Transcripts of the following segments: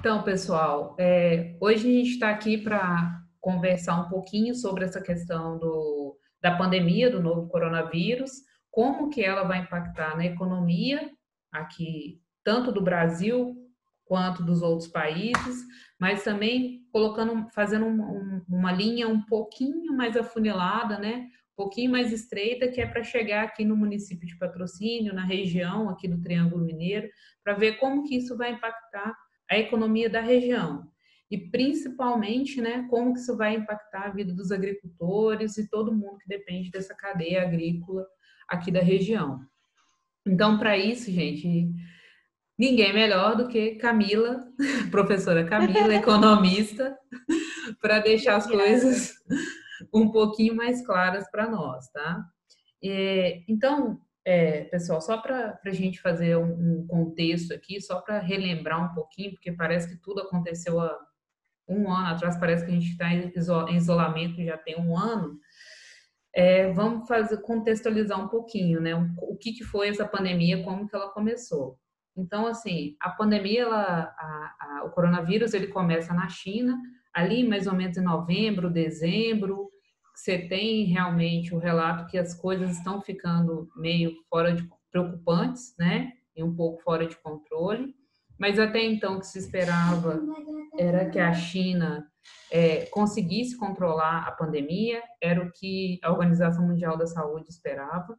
Então, pessoal, hoje a gente está aqui para conversar um pouquinho sobre essa questão da pandemia do novo coronavírus, como que ela vai impactar na economia aqui, tanto do Brasil quanto dos outros países, mas também fazendo uma linha um pouquinho mais afunilada, né? Um pouquinho mais estreita, que é para chegar aqui no município de Patrocínio, na região aqui do Triângulo Mineiro, para ver como que isso vai impactar a economia da região e principalmente, né, como que isso vai impactar a vida dos agricultores e todo mundo que depende dessa cadeia agrícola aqui da região. Então, para isso, gente, ninguém melhor do que Camila, professora Camila, economista, para deixar as Obrigada. coisas um pouquinho mais claras para nós, tá? Então, pessoal, só para a gente fazer um contexto aqui, só para relembrar um pouquinho, porque parece que tudo aconteceu há um ano atrás, parece que a gente está em isolamento já tem um ano. Vamos contextualizar um pouquinho, né? O que foi essa pandemia, como que ela começou. Então, assim, a pandemia, o coronavírus, ele começa na China, ali mais ou menos em novembro, dezembro, você tem realmente o relato que as coisas estão ficando meio preocupantes, né? E um pouco fora de controle. Mas até então o que se esperava era que a China conseguisse controlar a pandemia, era o que a Organização Mundial da Saúde esperava.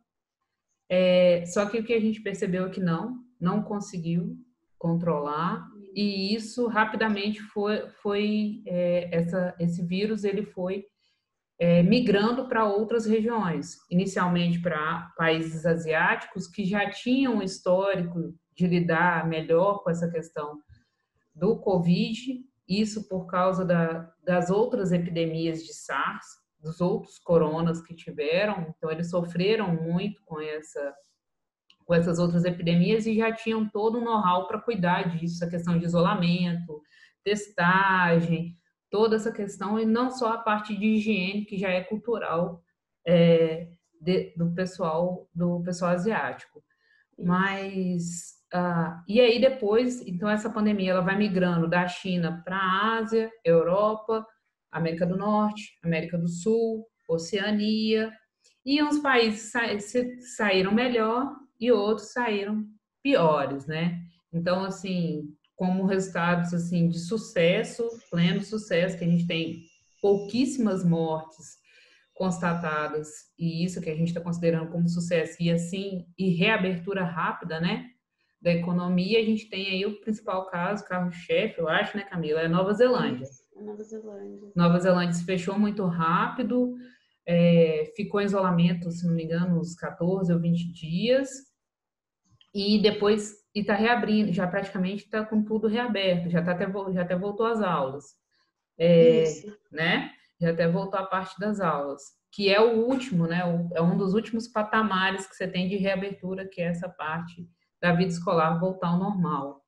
Só que o que a gente percebeu é que não conseguiu controlar, e isso rapidamente esse vírus ele foi migrando para outras regiões, inicialmente para países asiáticos que já tinham um histórico de lidar melhor com essa questão do Covid, isso por causa das outras epidemias de SARS, dos outros coronas que tiveram, então eles sofreram muito com essas outras epidemias e já tinham todo um know-how para cuidar disso, a questão de isolamento, testagem, toda essa questão, e não só a parte de higiene, que já é cultural do pessoal asiático. Isso. Mas e aí depois, então essa pandemia ela vai migrando da China para a Ásia, Europa, América do Norte, América do Sul, Oceania, e uns países saíram melhor e outros saíram piores, né? Então, assim, como resultados assim de sucesso, pleno sucesso, que a gente tem pouquíssimas mortes constatadas, e isso que a gente está considerando como sucesso, e assim, e reabertura rápida, né, da economia, a gente tem aí o principal caso, carro-chefe, eu acho, né, Camila, é Nova Zelândia. Isso, a Nova Zelândia. Nova Zelândia se fechou muito rápido, ficou em isolamento, se não me engano, uns 14 ou 20 dias, e depois está reabrindo, já praticamente está com tudo reaberto, já até voltou às aulas, Isso. né? Já até voltou a parte das aulas, que é o último, né? É um dos últimos patamares que você tem de reabertura, que é essa parte da vida escolar voltar ao normal,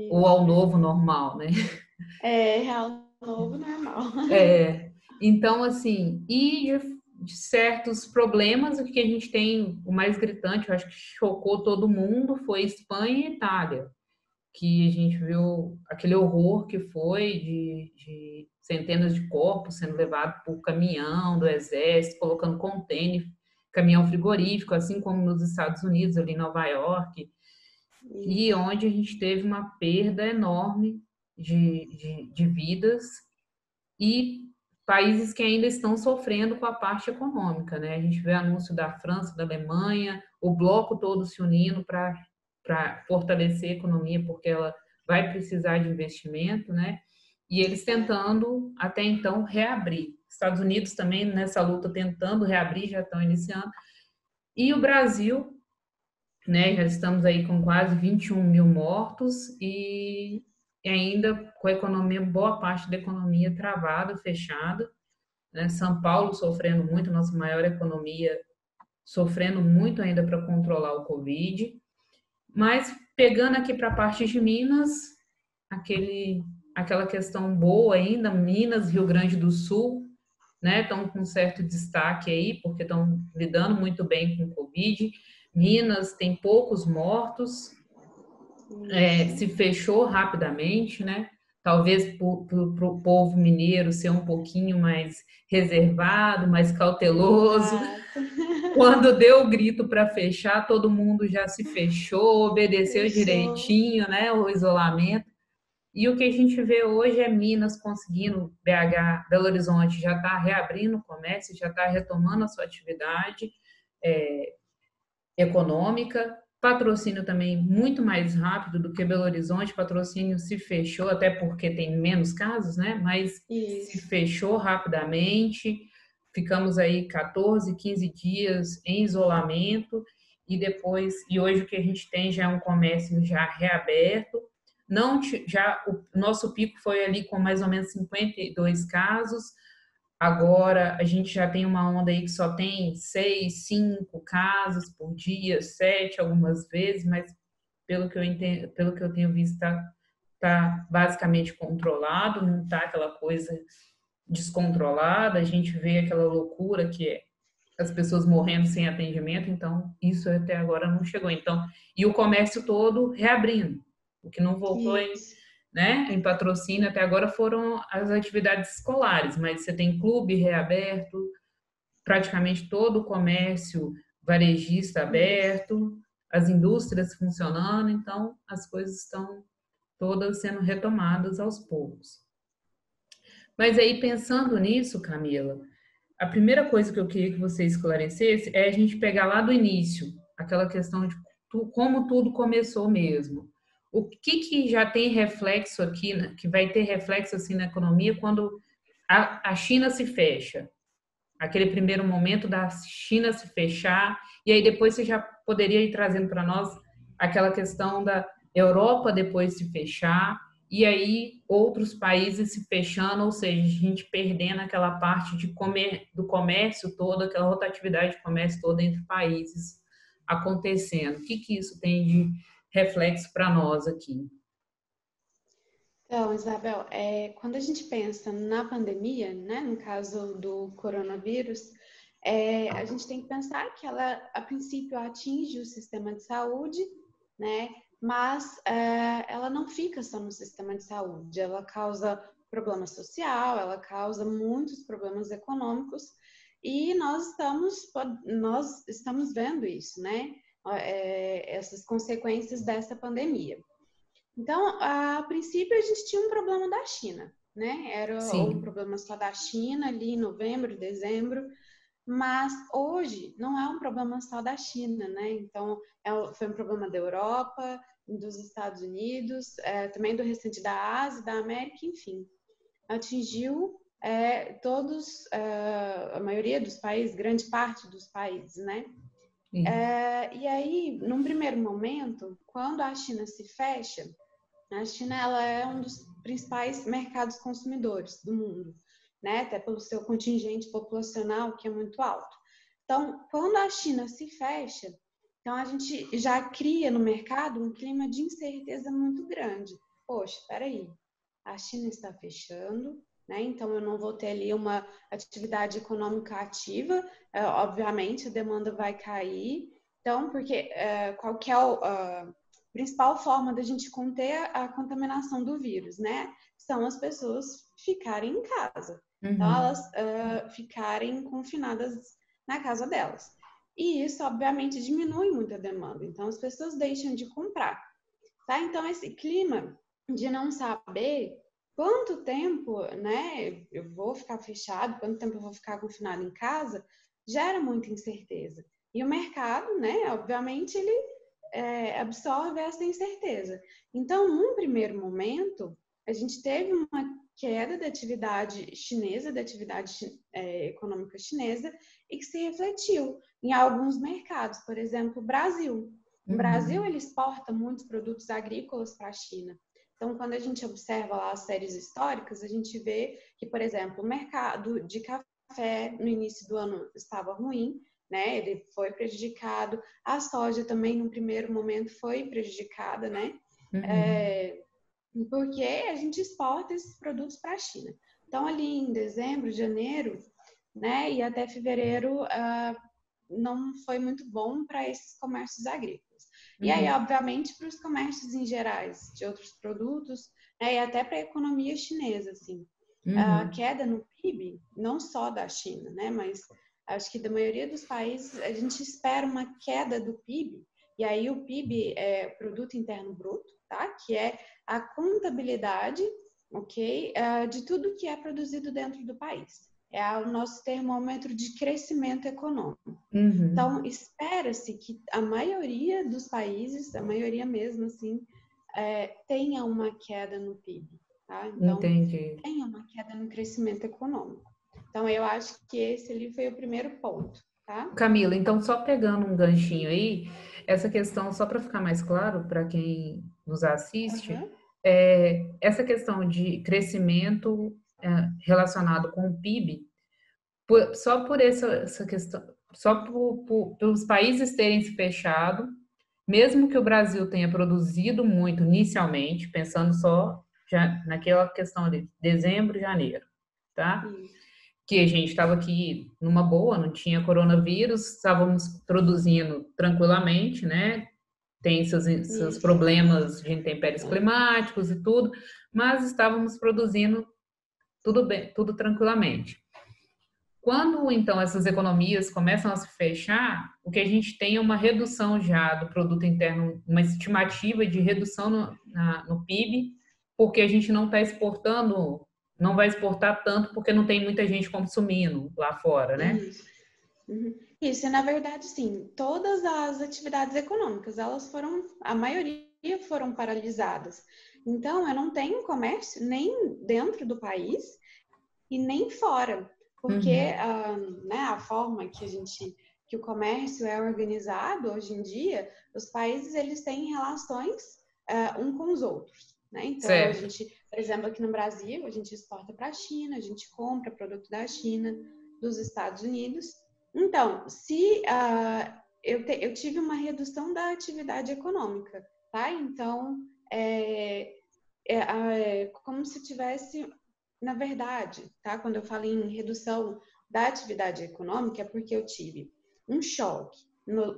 ou Isso. ao novo normal, né? É real novo normal. Então, assim, de certos problemas, o que a gente tem, o mais gritante, eu acho que chocou todo mundo, foi Espanha e Itália, que a gente viu aquele horror que foi de centenas de corpos sendo levados por caminhão do exército, colocando contêiner, caminhão frigorífico, assim como nos Estados Unidos, ali em Nova York, e Isso. onde a gente teve uma perda enorme de vidas e países que ainda estão sofrendo com a parte econômica, né? A gente vê anúncio da França, da Alemanha, o bloco todo se unindo para fortalecer a economia, porque ela vai precisar de investimento, né? E eles É. tentando, até então, reabrir. Estados Unidos também nessa luta tentando reabrir, já estão iniciando. E o Brasil, né? Já estamos aí com quase 21 mil mortos e ainda com a economia, boa parte da economia travada, fechada, né? São Paulo sofrendo muito, nossa maior economia sofrendo muito ainda para controlar o Covid. Mas pegando aqui para a parte de Minas, aquela questão boa ainda, Minas, Rio Grande do Sul, né, estão com certo destaque aí, porque estão lidando muito bem com o Covid. Minas tem poucos mortos, Isso. se fechou rapidamente, né? talvez para o povo mineiro ser um pouquinho mais reservado, mais cauteloso. Exato. Quando deu o grito para fechar, todo mundo já se fechou, obedeceu Fechou. direitinho, né, o isolamento. E o que a gente vê hoje é Minas conseguindo, BH, Belo Horizonte já está reabrindo o comércio, já está retomando a sua atividade econômica. Patrocínio também muito mais rápido do que Belo Horizonte. Patrocínio se fechou, até porque tem menos casos, né? Mas se Isso. fechou rapidamente. Ficamos aí 14, 15 dias em isolamento e depois, e hoje o que a gente tem já é um comércio já reaberto. Não, já o nosso pico foi ali com mais ou menos 52 casos. Agora a gente já tem uma onda aí que só tem 6, 5 casos por dia, 7 algumas vezes, mas pelo que eu entendo, pelo que eu tenho visto, tá basicamente controlado, não tá aquela coisa descontrolada. A gente vê aquela loucura que é as pessoas morrendo sem atendimento, então isso até agora não chegou. Então, e o comércio todo reabrindo. O que não voltou Isso. né, em patrocínio até agora foram as atividades escolares, mas você tem clube reaberto, praticamente todo o comércio varejista Isso. aberto, as indústrias funcionando, então as coisas estão todas sendo retomadas aos poucos. Mas aí, pensando nisso, Camila, a primeira coisa que eu queria que você esclarecesse é a gente pegar lá do início, aquela questão de como tudo começou mesmo. O que que já tem reflexo aqui, que vai ter reflexo assim na economia quando a China se fecha? Aquele primeiro momento da China se fechar, e aí depois você já poderia ir trazendo para nós aquela questão da Europa depois se fechar, e aí outros países se fechando, ou seja, a gente perdendo aquela parte do comércio todo, aquela rotatividade de comércio toda entre países acontecendo. O que que isso tem de reflexo para nós aqui? Então, Isabel, quando a gente pensa na pandemia, né, no caso do coronavírus, a gente tem que pensar que ela, a princípio, atinge o sistema de saúde, né, mas ela não fica só no sistema de saúde, ela causa problema social, ela causa muitos problemas econômicos e nós estamos vendo isso, né, essas consequências dessa pandemia. Então, a princípio, a gente tinha um problema da China, né? Era um Sim, problema só da China ali em novembro, dezembro, mas hoje não é um problema só da China, né? Então, foi um problema da Europa, dos Estados Unidos, também do restante da Ásia, da América, enfim. Atingiu todos, a maioria dos países, grande parte dos países, né? isso. E aí, num primeiro momento, quando a China se fecha, a China ela é um dos principais mercados consumidores do mundo, né? Até pelo seu contingente populacional que é muito alto. Então, quando a China se fecha, então a gente já cria no mercado um clima de incerteza muito grande. Poxa, espera aí, a China está fechando, né? Então eu não vou ter ali uma atividade econômica ativa, obviamente a demanda vai cair. Então, porque qual que é a principal forma da gente conter a contaminação do vírus, né? São as pessoas ficarem em casa. Então, Uhum. elas ficarem confinadas na casa delas. E isso, obviamente, diminui muito a demanda. Então, as pessoas deixam de comprar. Tá? Então, esse clima de não saber quanto tempo, né, eu vou ficar fechado, quanto tempo eu vou ficar confinado em casa, gera muita incerteza. E o mercado, né, obviamente, ele absorve essa incerteza. Então, num primeiro momento, a gente teve uma queda da atividade chinesa, da atividade econômica chinesa, e que se refletiu em alguns mercados, por exemplo, o Brasil. O Brasil Uhum. ele exporta muitos produtos agrícolas para a China. Então, quando a gente observa lá as séries históricas, a gente vê que, por exemplo, o mercado de café no início do ano estava ruim, né? Ele foi prejudicado. A soja também, no primeiro momento, foi prejudicada, né? Uhum. Porque a gente exporta esses produtos para a China. Então, ali em dezembro, janeiro, né? E até fevereiro, não foi muito bom para esses comércios agrícolas. E aí, Uhum. obviamente, para os comércios em gerais de outros produtos, E até para a economia chinesa, assim. A queda no PIB, não só da China, né, mas acho que da maioria dos países, a gente espera uma queda do PIB, e aí o PIB é Produto Interno Bruto, tá? Que é a contabilidade, ok? De tudo que é produzido dentro do país. É o nosso termômetro de crescimento econômico. Então, espera-se que a maioria dos países, a maioria mesmo, assim, tenha uma queda no PIB, tá? Então, Entendi. tenha uma queda no crescimento econômico. Então, eu acho que esse ali foi o primeiro ponto, tá? Camila, então só pegando um ganchinho aí, essa questão, só para ficar mais claro para quem nos assiste, essa questão de crescimento relacionado com o PIB, só por essa questão, só pelos países terem se fechado, mesmo que o Brasil tenha produzido muito inicialmente, pensando só já naquela questão de dezembro, janeiro, tá? Isso. Que a gente estava aqui numa boa, não tinha coronavírus, estávamos produzindo tranquilamente, né? Tem seus Isso. problemas de intempéries climáticos e tudo, mas estávamos produzindo tudo bem, tudo tranquilamente. Quando então essas economias começam a se fechar, o que a gente tem é uma redução já do produto interno, uma estimativa de redução no PIB, porque a gente não está exportando, não vai exportar tanto porque não tem muita gente consumindo lá fora, né? Isso. Uhum. Isso, e na verdade, sim, todas as atividades econômicas, a maioria foram paralisadas. Então, eu não tenho comércio nem dentro do país e nem fora, porque né, a forma que o comércio é organizado hoje em dia, os países eles têm relações um com os outros, né? Então a Certo. gente, por exemplo, aqui no Brasil, a gente exporta para a China, a gente compra produto da China, dos Estados Unidos. Então, se eu tive uma redução da atividade econômica, tá? Então, como se tivesse, na verdade, tá? Quando eu falo em redução da atividade econômica, é porque eu tive um choque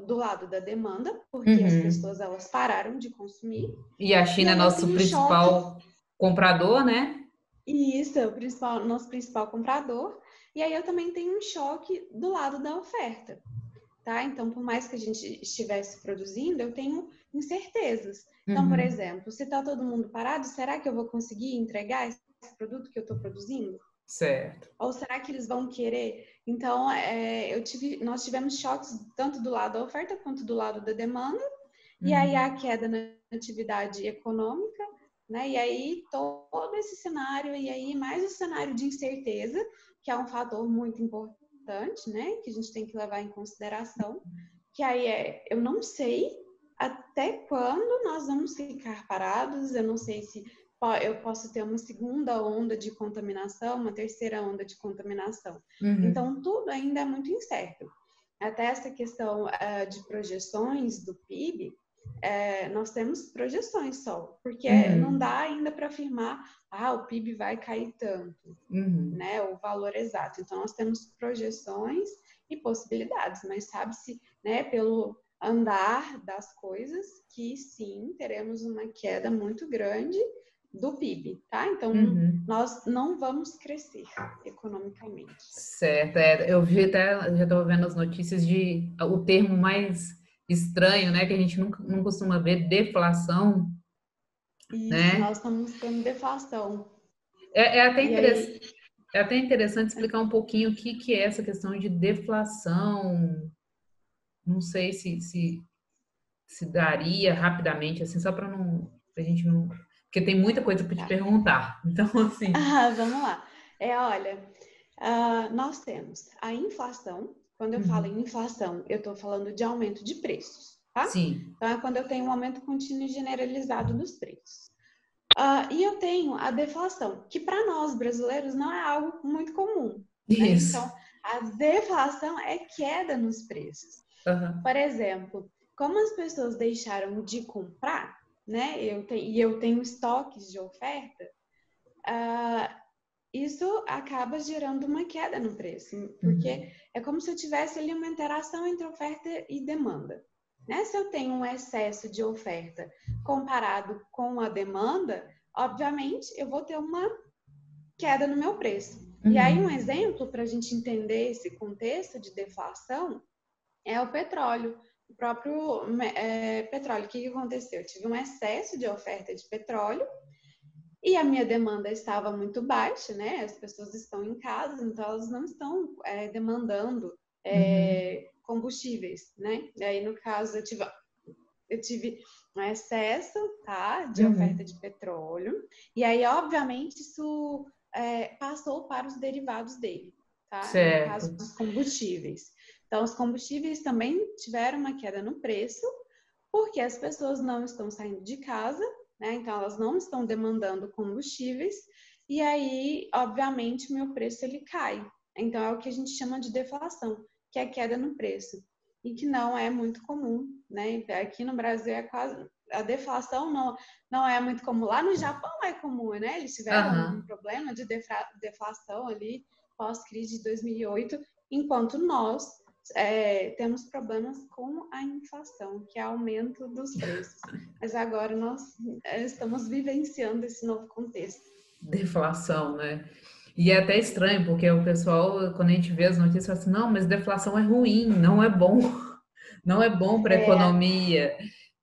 do lado da demanda, porque as pessoas elas pararam de consumir, E a e China é aí eu nosso tenho um choque, principal comprador, né? e isso é nosso principal comprador, e aí eu também tenho um choque do lado da oferta. Tá? Então, por mais que a gente estivesse produzindo, eu tenho incertezas. Então, por exemplo, se está todo mundo parado, será que eu vou conseguir entregar esse produto que eu estou produzindo? Certo. Ou será que eles vão querer? Então, nós tivemos choques tanto do lado da oferta quanto do lado da demanda, e aí a queda na atividade econômica, né? E aí todo esse cenário, e aí mais o cenário de incerteza, que é um fator muito importante, né? Que a gente tem que levar em consideração, que aí eu não sei até quando nós vamos ficar parados, eu não sei se eu posso ter uma segunda onda de contaminação, uma terceira onda de contaminação. Então, tudo ainda é muito incerto. Até essa questão de projeções do PIB, nós temos projeções só, porque não dá ainda para afirmar, o PIB vai cair tanto, né, o valor exato. Então, nós temos projeções e possibilidades, mas sabe-se, né, pelo andar das coisas, que sim, teremos uma queda muito grande do PIB, tá? Então, nós não vamos crescer economicamente. Certo, eu vi até, já estava vendo as notícias de o termo mais estranho, né, que a gente nunca, não costuma ver, deflação, Isso, né? nós estamos tendo deflação. É, é até E aí, é até interessante explicar um pouquinho o que, que é essa questão de deflação. Não sei se daria rapidamente, assim, só para não, pra gente não, porque tem muita coisa para te tá. perguntar. Então, assim, Vamos lá. Olha, nós temos a inflação. Quando eu falo em inflação, eu estou falando de aumento de preços, tá? sim, Então, é quando eu tenho um aumento contínuo e generalizado dos preços. E eu tenho a deflação, que para nós brasileiros não é algo muito comum, né? isso. Então, a deflação é queda nos preços. Aham. Por exemplo, como as pessoas deixaram de comprar, né? Eu tenho estoques de oferta, isso acaba gerando uma queda no preço, porque é como se eu tivesse ali uma interação entre oferta e demanda. Né? Se eu tenho um excesso de oferta comparado com a demanda, obviamente eu vou ter uma queda no meu preço. E aí um exemplo para a gente entender esse contexto de deflação é o petróleo. O próprio petróleo, o que aconteceu? Eu tive um excesso de oferta de petróleo e a minha demanda estava muito baixa, né? As pessoas estão em casa, então elas não estão demandando combustíveis, né? E aí, no caso, eu tive um excesso, tá, de oferta de petróleo, e aí, obviamente, isso passou para os derivados dele, tá? Certo. No caso dos combustíveis. Então, os combustíveis também tiveram uma queda no preço, porque as pessoas não estão saindo de casa, né? Então, elas não estão demandando combustíveis, e aí, obviamente, o meu preço ele cai. Então, é o que a gente chama de deflação, que é a queda no preço, e que não é muito comum, né? Aqui no Brasil é quase... A deflação não é muito comum. Lá no Japão é comum, né? Eles tiveram um problema de deflação ali, pós-crise de 2008, enquanto nós temos problemas com a inflação, que é aumento dos preços. Mas agora nós estamos vivenciando esse novo contexto. Deflação, né? E é até estranho, porque o pessoal, quando a gente vê as notícias, fala assim, não, mas deflação é ruim, não é bom, não é bom para a economia.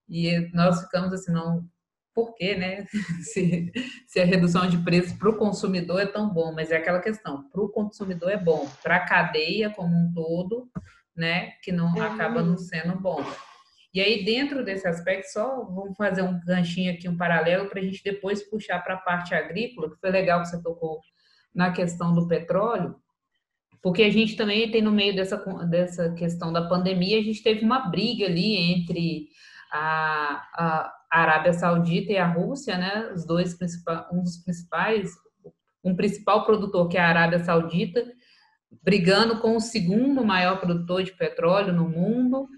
E nós ficamos assim, não, por quê, né? Se a redução de preços para o consumidor é tão bom, mas é aquela questão, para o consumidor é bom, para a cadeia como um todo, né, que não acaba não sendo bom. E aí, dentro desse aspecto, só vamos fazer um ganchinho aqui, um paralelo, para a gente depois puxar para a parte agrícola, que foi legal que você tocou na questão do petróleo, porque a gente também tem no meio dessa questão da pandemia, a gente teve uma briga ali entre a Arábia Saudita e a Rússia, né? Os dois um dos principais, um principal produtor, que é a Arábia Saudita, brigando com o segundo maior produtor de petróleo no mundo,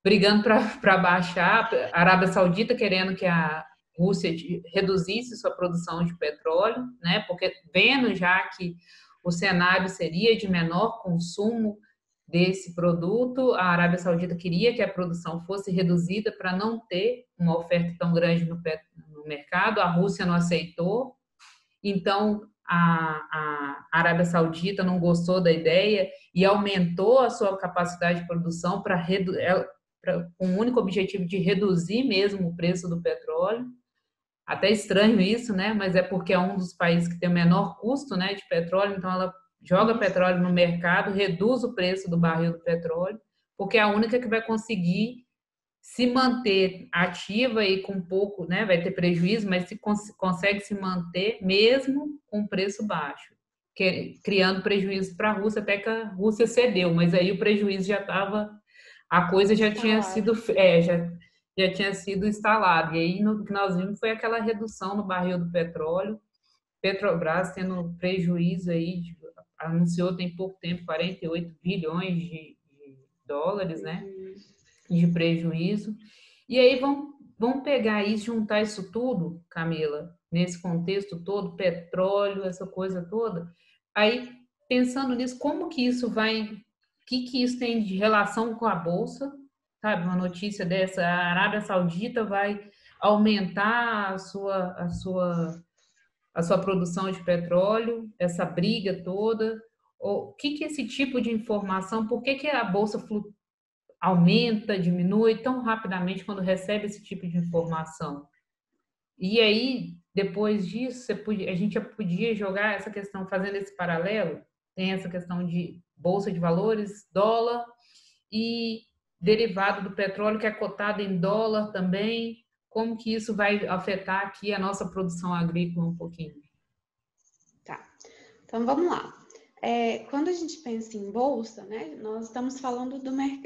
brigando para baixar, a Arábia Saudita querendo que a Rússia reduzisse sua produção de petróleo, né? Porque vendo já que o cenário seria de menor consumo desse produto, a Arábia Saudita queria que a produção fosse reduzida para não ter uma oferta tão grande no mercado, a Rússia não aceitou, então a Arábia Saudita não gostou da ideia e aumentou a sua capacidade de produção com o único objetivo de reduzir mesmo o preço do petróleo. Até estranho isso, né? Mas é porque é um dos países que tem o menor custo, né, de petróleo, então ela joga petróleo no mercado, reduz o preço do barril do petróleo, porque é a única que vai conseguir se manter ativa e com pouco, né, vai ter prejuízo, mas se consegue se manter mesmo com preço baixo, criando prejuízo para a Rússia, até que a Rússia cedeu, mas aí o prejuízo já estava, a coisa já tinha sido, já tinha sido instalado. E aí o que nós vimos foi aquela redução no barril do petróleo, Petrobras tendo prejuízo aí, anunciou tem pouco tempo 48 bilhões de dólares, né, de prejuízo. E aí vamos pegar isso, juntar isso tudo, Camila, nesse contexto todo, petróleo, essa coisa toda. Aí, pensando nisso, como que isso vai, o que isso tem de relação com a Bolsa? Sabe, uma notícia dessa, a Arábia Saudita vai aumentar a sua produção de petróleo, essa briga toda. O que esse tipo de informação, por que a Bolsa aumenta, diminui tão rapidamente quando recebe esse tipo de informação? E aí, depois disso, a gente já podia jogar essa questão, fazendo esse paralelo, tem essa questão de bolsa de valores, dólar e derivado do petróleo que é cotado em dólar também. Como que isso vai afetar aqui a nossa produção agrícola um pouquinho? Tá, então vamos lá. Quando a gente pensa em bolsa, né, nós estamos falando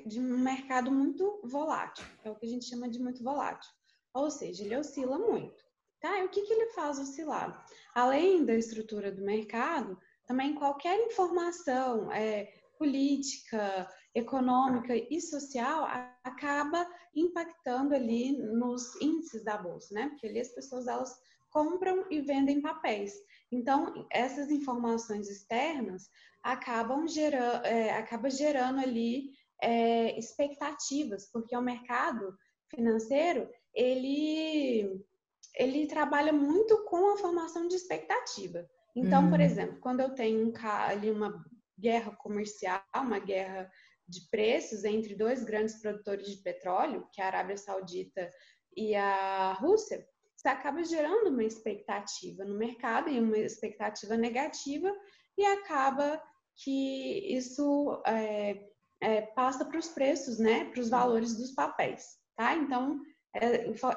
de um mercado muito volátil, é o que a gente chama de muito volátil, ou seja, ele oscila muito. Tá? E o que ele faz oscilar? Além da estrutura do mercado, também qualquer informação política, econômica e social acaba impactando ali nos índices da bolsa, né? Porque ali as pessoas elas compram e vendem papéis. Então, essas informações externas acaba gerando ali expectativas, porque o mercado financeiro, ele ele trabalha muito com a formação de expectativa. Então, por exemplo, quando eu tenho ali uma guerra comercial, uma guerra de preços entre dois grandes produtores de petróleo, que é a Arábia Saudita e a Rússia, isso acaba gerando uma expectativa no mercado e uma expectativa negativa, e acaba que isso passa para os preços, né, para os valores dos papéis, tá? Então,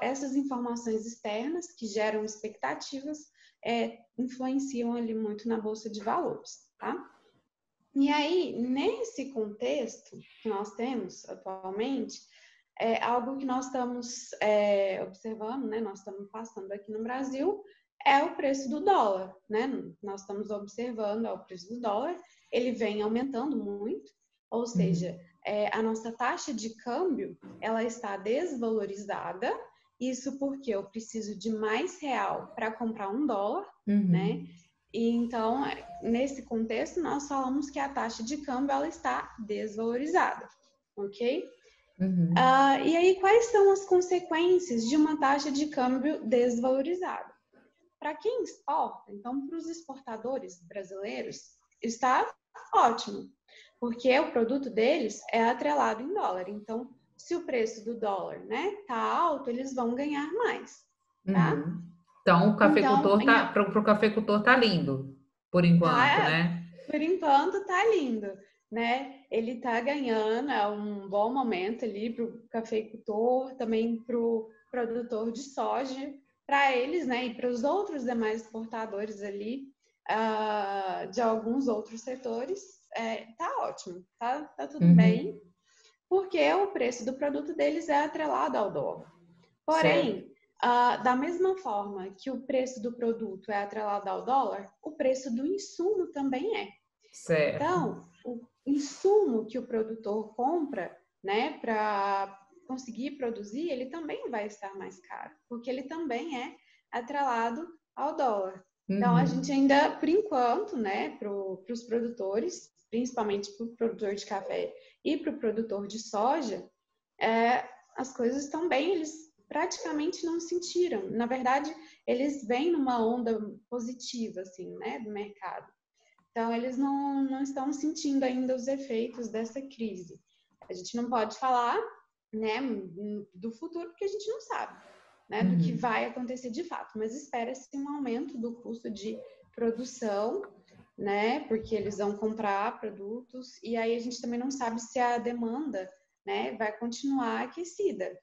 essas informações externas que geram expectativas influenciam ali muito na bolsa de valores, tá? E aí, nesse contexto que nós temos atualmente, algo que nós estamos observando, né, nós estamos passando aqui no Brasil, é o preço do dólar, né? Nós estamos observando o preço do dólar, ele vem aumentando muito, ou seja, a nossa taxa de câmbio, ela está desvalorizada, isso porque eu preciso de mais real para comprar um dólar, né? E então, nesse contexto, nós falamos que a taxa de câmbio, ela está desvalorizada, ok? E aí, quais são as consequências de uma taxa de câmbio desvalorizada? Para quem exporta, então, para os exportadores brasileiros, está ótimo, porque o produto deles é atrelado em dólar. Então, se o preço do dólar, né, tá alto, eles vão ganhar mais, tá? Então, o Então, cafeicultor pro cafeicultor tá lindo, por enquanto, né? por enquanto tá lindo, né? Ele tá ganhando, é um bom momento ali pro cafeicultor, também pro produtor de soja, para eles, né? E para os outros demais exportadores ali de alguns outros setores, tá ótimo, tá tudo bem, porque o preço do produto deles é atrelado ao dólar. Porém, da mesma forma que o preço do produto é atrelado ao dólar, o preço do insumo também é. Certo. Então, o insumo que o produtor compra, né, para conseguir produzir, ele também vai estar mais caro, porque ele também é atrelado ao dólar. Então, a gente ainda, por enquanto, né, para os produtores, principalmente para o produtor de café e para o produtor de soja, as coisas estão bem, eles praticamente não sentiram. Na verdade, eles vêm numa onda positiva, assim, né, do mercado. Então, eles não estão sentindo ainda os efeitos dessa crise. A gente não pode falar, né, do futuro, porque a gente não sabe, né, do que vai acontecer de fato. Mas espera-se um aumento do custo de produção, né, porque eles vão comprar produtos, e aí a gente também não sabe se a demanda, né, vai continuar aquecida.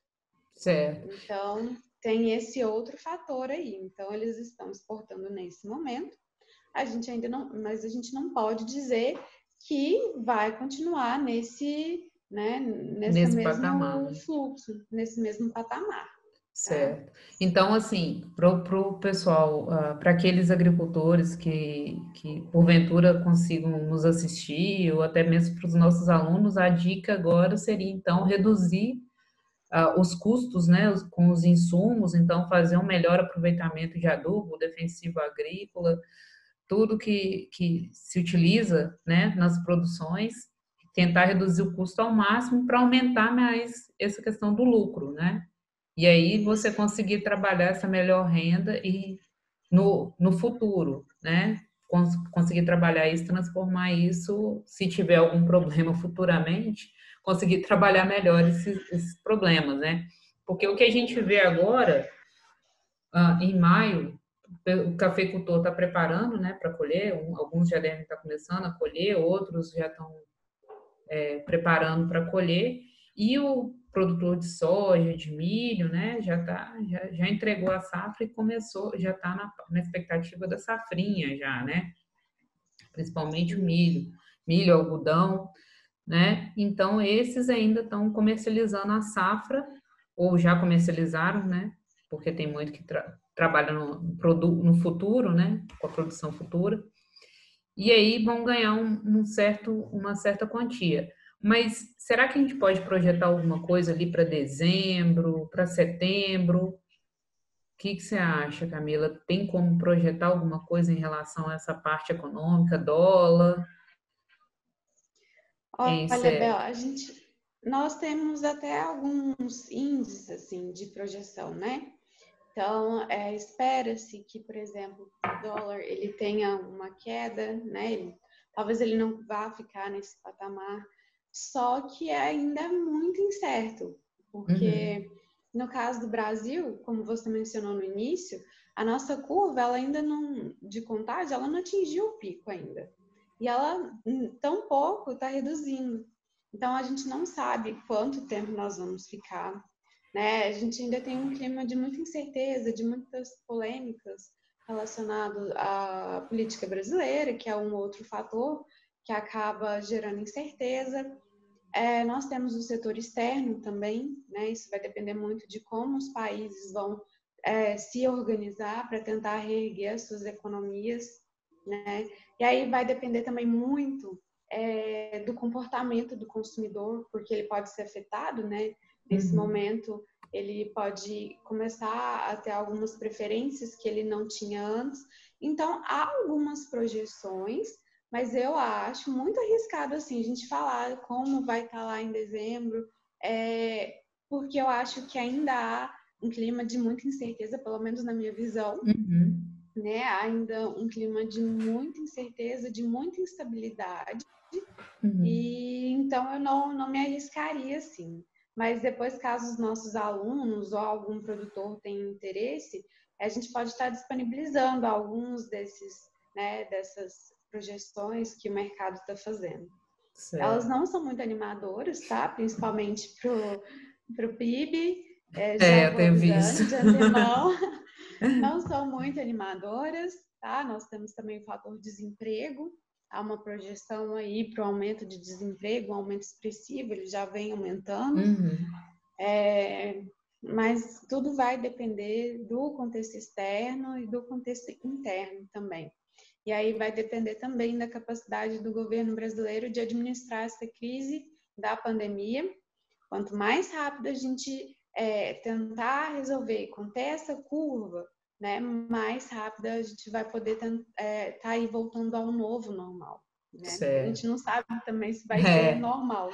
Certo. Então, tem esse outro fator aí. Então, eles estão exportando nesse momento. A gente ainda não, mas a gente não pode dizer que vai continuar nesse mesmo patamar. fluxo, nesse mesmo patamar. Certo. Então, assim, pro pessoal, para aqueles agricultores que porventura consigam nos assistir, ou até mesmo para os nossos alunos, a dica agora seria, então, reduzir os custos, né, com os insumos, então, fazer um melhor aproveitamento de adubo, defensivo agrícola, tudo que se utiliza, né, nas produções, tentar reduzir o custo ao máximo para aumentar mais essa questão do lucro, né? E aí você conseguir trabalhar essa melhor renda e no futuro, né? Conseguir trabalhar isso, transformar isso, se tiver algum problema futuramente, conseguir trabalhar melhor esses problemas, né? Porque o que a gente vê agora, em maio, o cafeicultor está preparando, né, para colher, alguns já devem estar começando a colher, outros já estão preparando para colher, e o produtor de soja, de milho, né, já entregou a safra e começou, já está na expectativa da safrinha já, né, principalmente o milho, algodão, né, então esses ainda estão comercializando a safra, ou já comercializaram, né, porque tem muito que trabalha no futuro, né, com a produção futura, e aí vão ganhar uma certa quantia. Mas será que a gente pode projetar alguma coisa ali para dezembro, para setembro? O que você acha, Camila? Tem como projetar alguma coisa em relação a essa parte econômica, dólar? Olha, Bel, nós temos até alguns índices assim de projeção, né? Então, espera-se que, por exemplo, o dólar ele tenha uma queda, né? Talvez ele não vá ficar nesse patamar, só que ainda é muito incerto, porque no caso do Brasil, como você mencionou no início, a nossa curva, ela ainda não, de contagem, ela não atingiu o pico ainda. E ela, tão pouco, está reduzindo. Então, a gente não sabe quanto tempo nós vamos ficar, né? A gente ainda tem um clima de muita incerteza, de muitas polêmicas relacionado à política brasileira, que é um outro fator que acaba gerando incerteza. Nós temos o setor externo também, né? Isso vai depender muito de como os países vão se organizar para tentar reerguer as suas economias, né? E aí vai depender também muito do comportamento do consumidor, porque ele pode ser afetado, né? Nesse momento, ele pode começar a ter algumas preferências que ele não tinha antes. Então, há algumas projeções, mas eu acho muito arriscado assim a gente falar como vai estar lá em dezembro, porque eu acho que ainda há um clima de muita incerteza, pelo menos na minha visão, né? Ainda um clima de muita incerteza, de muita instabilidade. E então eu não me arriscaria assim. Mas depois, caso os nossos alunos ou algum produtor tenha interesse, a gente pode estar disponibilizando alguns dessas projeções que o mercado está fazendo. Certo. Elas não são muito animadoras, tá? Principalmente pro PIB. Já eu tenho visto. De antemão, não são muito animadoras, tá? Nós temos também o fator desemprego. Há uma projeção aí para o aumento de desemprego, um aumento expressivo, ele já vem aumentando. Mas tudo vai depender do contexto externo e do contexto interno também. E aí vai depender também da capacidade do governo brasileiro de administrar essa crise da pandemia. Quanto mais rápido a gente tentar resolver, conter essa curva, né, mais rápida a gente vai poder tá aí voltando ao novo normal. Né? A gente não sabe também se vai ser normal.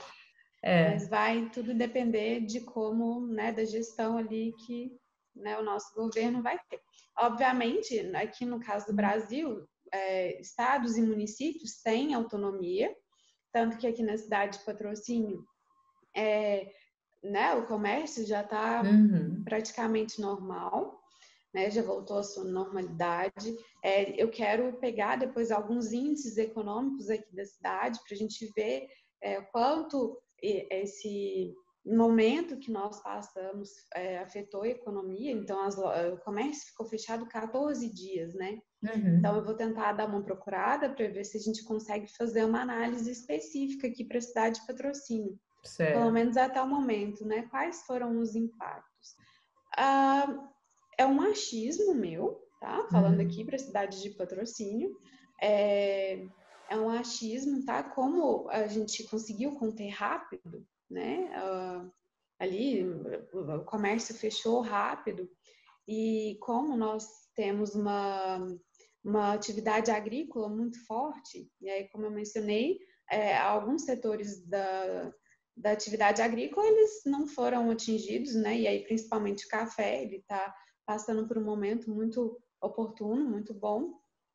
Mas vai tudo depender de como, né, da gestão ali que, né, o nosso governo vai ter. Obviamente, aqui no caso do Brasil, estados e municípios têm autonomia, tanto que aqui na cidade de Patrocínio, né, o comércio já está praticamente normal, né, já voltou à sua normalidade. Eu quero pegar depois alguns índices econômicos aqui da cidade para a gente ver quanto esse momento que nós passamos afetou a economia. Então, o comércio ficou fechado 14 dias, né? Então, eu vou tentar dar uma procurada para ver se a gente consegue fazer uma análise específica aqui para a cidade de Patrocínio. Certo. Pelo menos até o momento, né? Quais foram os impactos? É um achismo meu, tá? Falando aqui para a cidade de Patrocínio. É um achismo, tá? Como a gente conseguiu conter rápido, né? Ali, o comércio fechou rápido. E como nós temos uma atividade agrícola muito forte, e aí, como eu mencionei, alguns setores da atividade agrícola, eles não foram atingidos, né? E aí, principalmente o café, ele está passando por um momento muito oportuno, muito bom.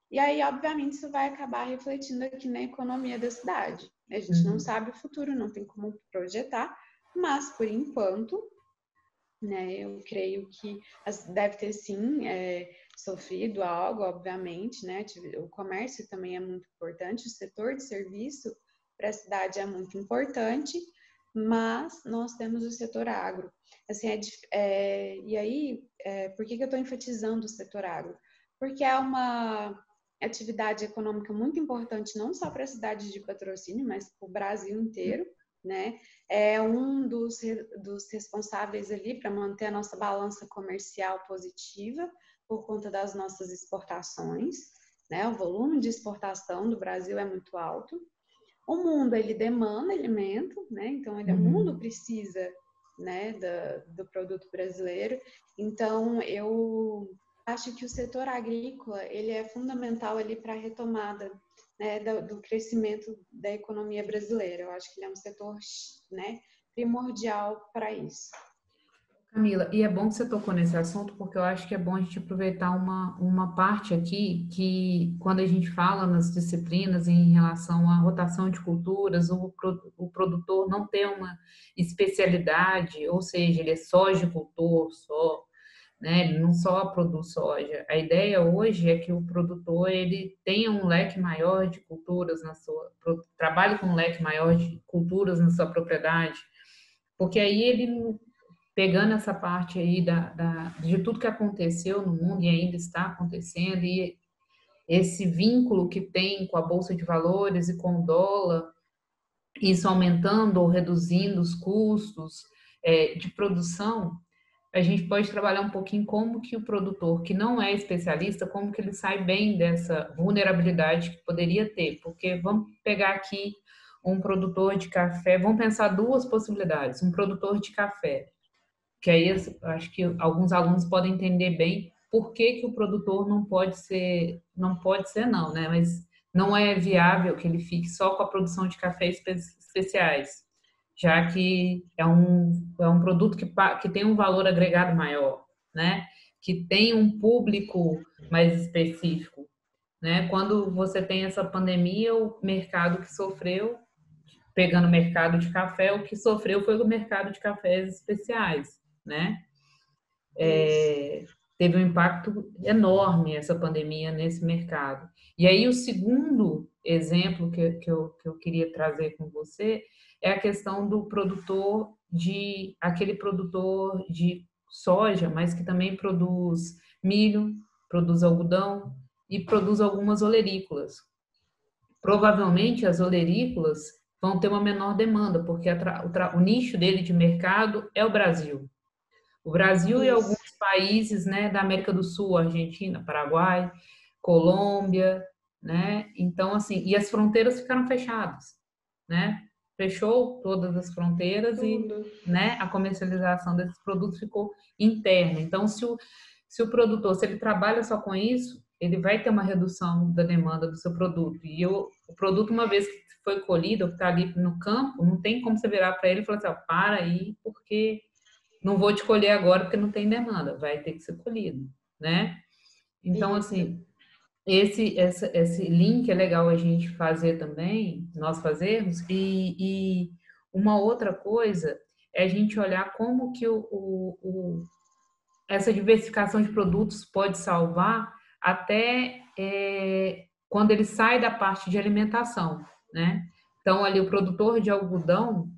E aí, obviamente, isso vai acabar refletindo aqui na economia da cidade. A gente não sabe o futuro, não tem como projetar, mas, por enquanto, né, eu creio que deve ter, sim, sofrido algo, obviamente, né? O comércio também é muito importante, o setor de serviço para a cidade é muito importante, mas nós temos o setor agro. Assim, e aí, por que eu estou enfatizando o setor agro? Porque é uma atividade econômica muito importante, não só para a cidade de Patrocínio, mas para o Brasil inteiro, né? É um dos responsáveis ali para manter a nossa balança comercial positiva por conta das nossas exportações, né? O volume de exportação do Brasil é muito alto. O mundo, ele demanda alimento, né? Então, o mundo precisa, né, do produto brasileiro. Então, eu acho que o setor agrícola, ele é fundamental ali para a retomada, né, do crescimento da economia brasileira. Eu acho que ele é um setor, né, primordial para isso. Camila, e é bom que você tocou nesse assunto, porque eu acho que é bom a gente aproveitar uma parte aqui que, quando a gente fala nas disciplinas em relação à rotação de culturas, o produtor não ter uma especialidade, ou seja, ele é sojicultor só, né? Ele não só produz soja. A ideia hoje é que o produtor ele tenha um leque maior de culturas trabalhe com um leque maior de culturas na sua propriedade, porque aí ele pegando essa parte aí de tudo que aconteceu no mundo e ainda está acontecendo, e esse vínculo que tem com a Bolsa de Valores e com o dólar, isso aumentando ou reduzindo os custos de produção, a gente pode trabalhar um pouquinho como que o produtor que não é especialista, como que ele sai bem dessa vulnerabilidade que poderia ter, porque vamos pegar aqui um produtor de café, vamos pensar duas possibilidades, um produtor de café, que aí eu acho que alguns alunos podem entender bem por que que o produtor não pode ser não, né? Mas não é viável que ele fique só com a produção de cafés especiais, já que é um produto que tem um valor agregado maior, né? Que tem um público mais específico, né? Quando você tem essa pandemia, o mercado que sofreu, pegando o mercado de café, o que sofreu foi o mercado de cafés especiais, né? Isso. Teve um impacto enorme essa pandemia nesse mercado. E aí o segundo exemplo que eu queria trazer com você é a questão do aquele produtor de soja, mas que também produz milho, produz algodão e produz algumas olerícolas. Provavelmente as olerícolas vão ter uma menor demanda, porque o nicho dele de mercado é o Brasil. O Brasil e alguns Isso. países, né, da América do Sul, Argentina, Paraguai, Colômbia, né? Então, assim, e as fronteiras ficaram fechadas, né? Fechou todas as fronteiras e, Tudo. né, a comercialização desses produtos ficou interna. Então, se o produtor, se ele trabalha só com isso, ele vai ter uma redução da demanda do seu produto. O produto, uma vez que foi colhido, que está ali no campo, não tem como você virar para ele e falar assim, ó, para aí, porque não vou te colher agora porque não tem demanda, vai ter que ser colhido, né? Então, Isso. assim, esse link é legal a gente fazer também, nós fazermos, e uma outra coisa é a gente olhar como que essa diversificação de produtos pode salvar até quando ele sai da parte de alimentação, né? Então, ali, o produtor de algodão,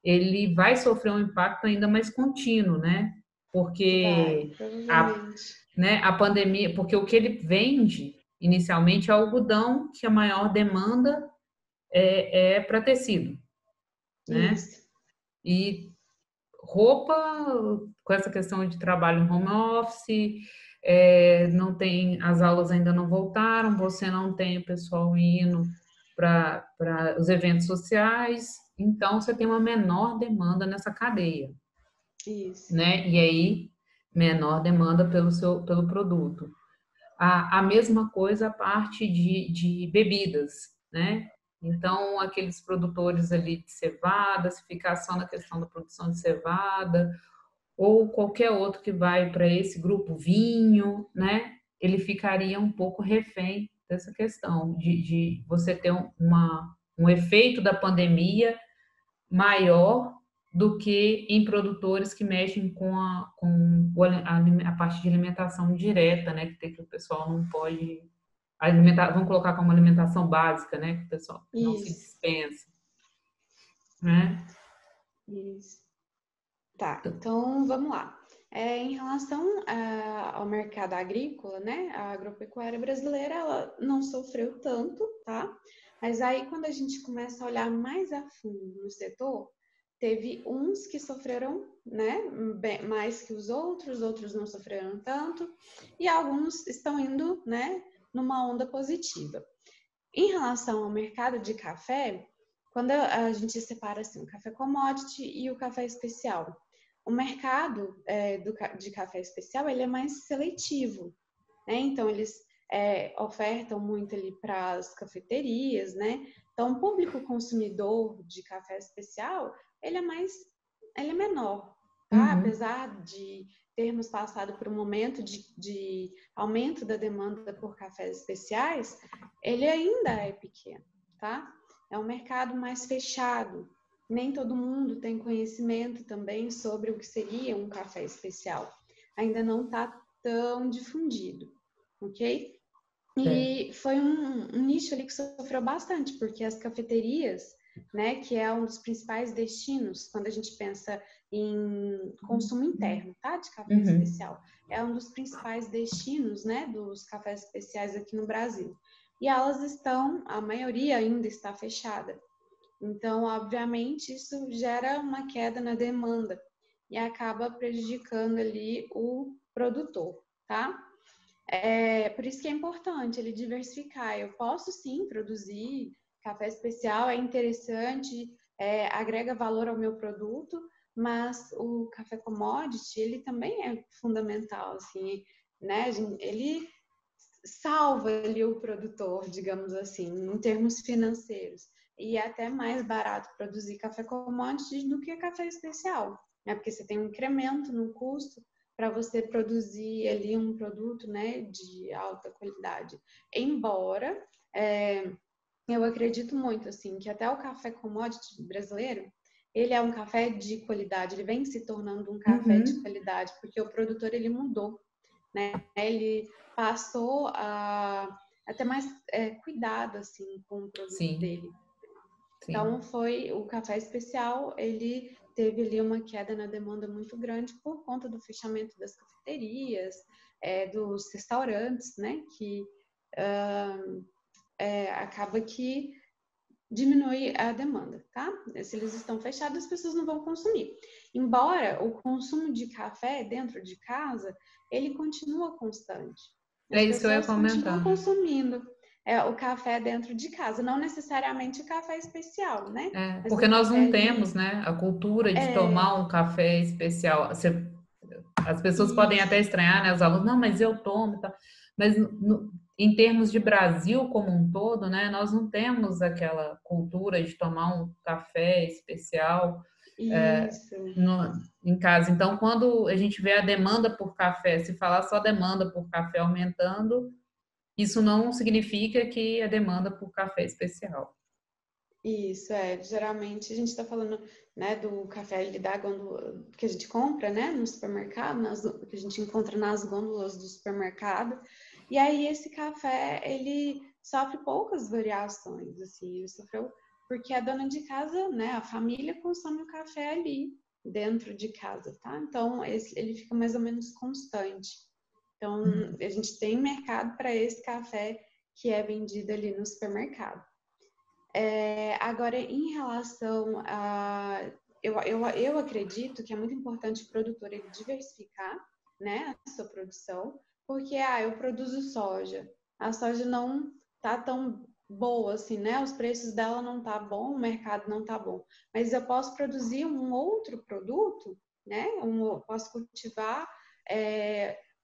ele vai sofrer um impacto ainda mais contínuo, né? Vai, Porque provavelmente. a pandemia, porque o que ele vende inicialmente é algodão, que a maior demanda é para tecido, né? Isso. E roupa, com essa questão de trabalho em home office, não tem, as aulas ainda não voltaram, você não tem o pessoal indo para os eventos sociais, então você tem uma menor demanda nessa cadeia, Isso. né? E aí, menor demanda pelo produto. A mesma coisa a parte de bebidas, né? Então, aqueles produtores ali de cevada, se ficar só na questão da produção de cevada, ou qualquer outro que vai para esse grupo vinho, né? Ele ficaria um pouco refém dessa questão de você ter um efeito da pandemia maior do que em produtores que mexem a parte de alimentação direta, né? Que o pessoal não pode alimentar, vamos colocar como alimentação básica, né? Que o pessoal não se Isso. dispensa, né? Isso. Tá, então vamos lá. Em relação ao mercado agrícola, né, a agropecuária brasileira, ela não sofreu tanto, tá? Mas aí, quando a gente começa a olhar mais a fundo no setor, teve uns que sofreram, né, mais que os outros não sofreram tanto, e alguns estão indo, né, numa onda positiva. Em relação ao mercado de café, quando a gente separa assim, o café commodity e o café especial, o mercado de café especial ele é mais seletivo, né? Então eles ofertam muito ali para as cafeterias, né? Então o público consumidor de café especial ele é menor, tá? Apesar de termos passado por um momento de aumento da demanda por cafés especiais, ele ainda é pequeno, tá? É um mercado mais fechado. Nem todo mundo tem conhecimento também sobre o que seria um café especial. Ainda não está tão difundido, ok? E foi um nicho ali que sofreu bastante, porque as cafeterias, né, que é um dos principais destinos quando a gente pensa em consumo interno, tá, de café especial, é um dos principais destinos, né, dos cafés especiais aqui no Brasil. E elas estão, a maioria ainda está fechada. Então, obviamente, isso gera uma queda na demanda e acaba prejudicando ali o produtor, tá? Por isso que é importante ele diversificar. Eu posso sim produzir café especial, é interessante, agrega valor ao meu produto, mas o café commodity, ele também é fundamental, assim, né? Ele salva ali o produtor, digamos assim, em termos financeiros. E é até mais barato produzir café commodity do que café especial, né? Porque você tem um incremento no custo para você produzir ali um produto, né, de alta qualidade. Embora eu acredito muito assim que até o café commodity brasileiro, ele é um café de qualidade, ele vem se tornando um café de qualidade, porque o produtor ele mudou, né? Ele passou a ter mais cuidado assim com o produto dele. Então foi o café especial, ele teve ali uma queda na demanda muito grande por conta do fechamento das cafeterias, dos restaurantes, né? Que acaba que diminui a demanda, tá? Se eles estão fechados, as pessoas não vão consumir. Embora o consumo de café dentro de casa, ele continua constante. É As isso que eu ia pessoas continuam comentar. consumindo o café dentro de casa, não necessariamente o café especial, né? Mas Porque o nós café não ali temos, né, a cultura de tomar um café especial. As pessoas podem até isso, estranhar, né, os alunos, não, mas eu tomo e tal. Mas em termos de Brasil como um todo, né, nós não temos aquela cultura de tomar um café especial isso. em casa. Então, quando a gente vê a demanda por café, se falar só demanda por café aumentando, isso não significa que a demanda por café é especial. Isso, geralmente a gente está falando, né, do café ali da gôndola que a gente compra, né, no supermercado, que a gente encontra nas gôndolas do supermercado. E aí esse café, ele sofre poucas variações, assim, ele sofreu porque a dona de casa, né, a família consome o café ali dentro de casa, tá? Então ele fica mais ou menos constante. Então a gente tem mercado para esse café que é vendido ali no supermercado. Agora, em relação a. Eu acredito que é muito importante o produtor ele diversificar, né, a sua produção, porque eu produzo soja. A soja não tá tão boa assim, né? Os preços dela não tá bom, o mercado não tá bom. Mas eu posso produzir um outro produto, né? Posso cultivar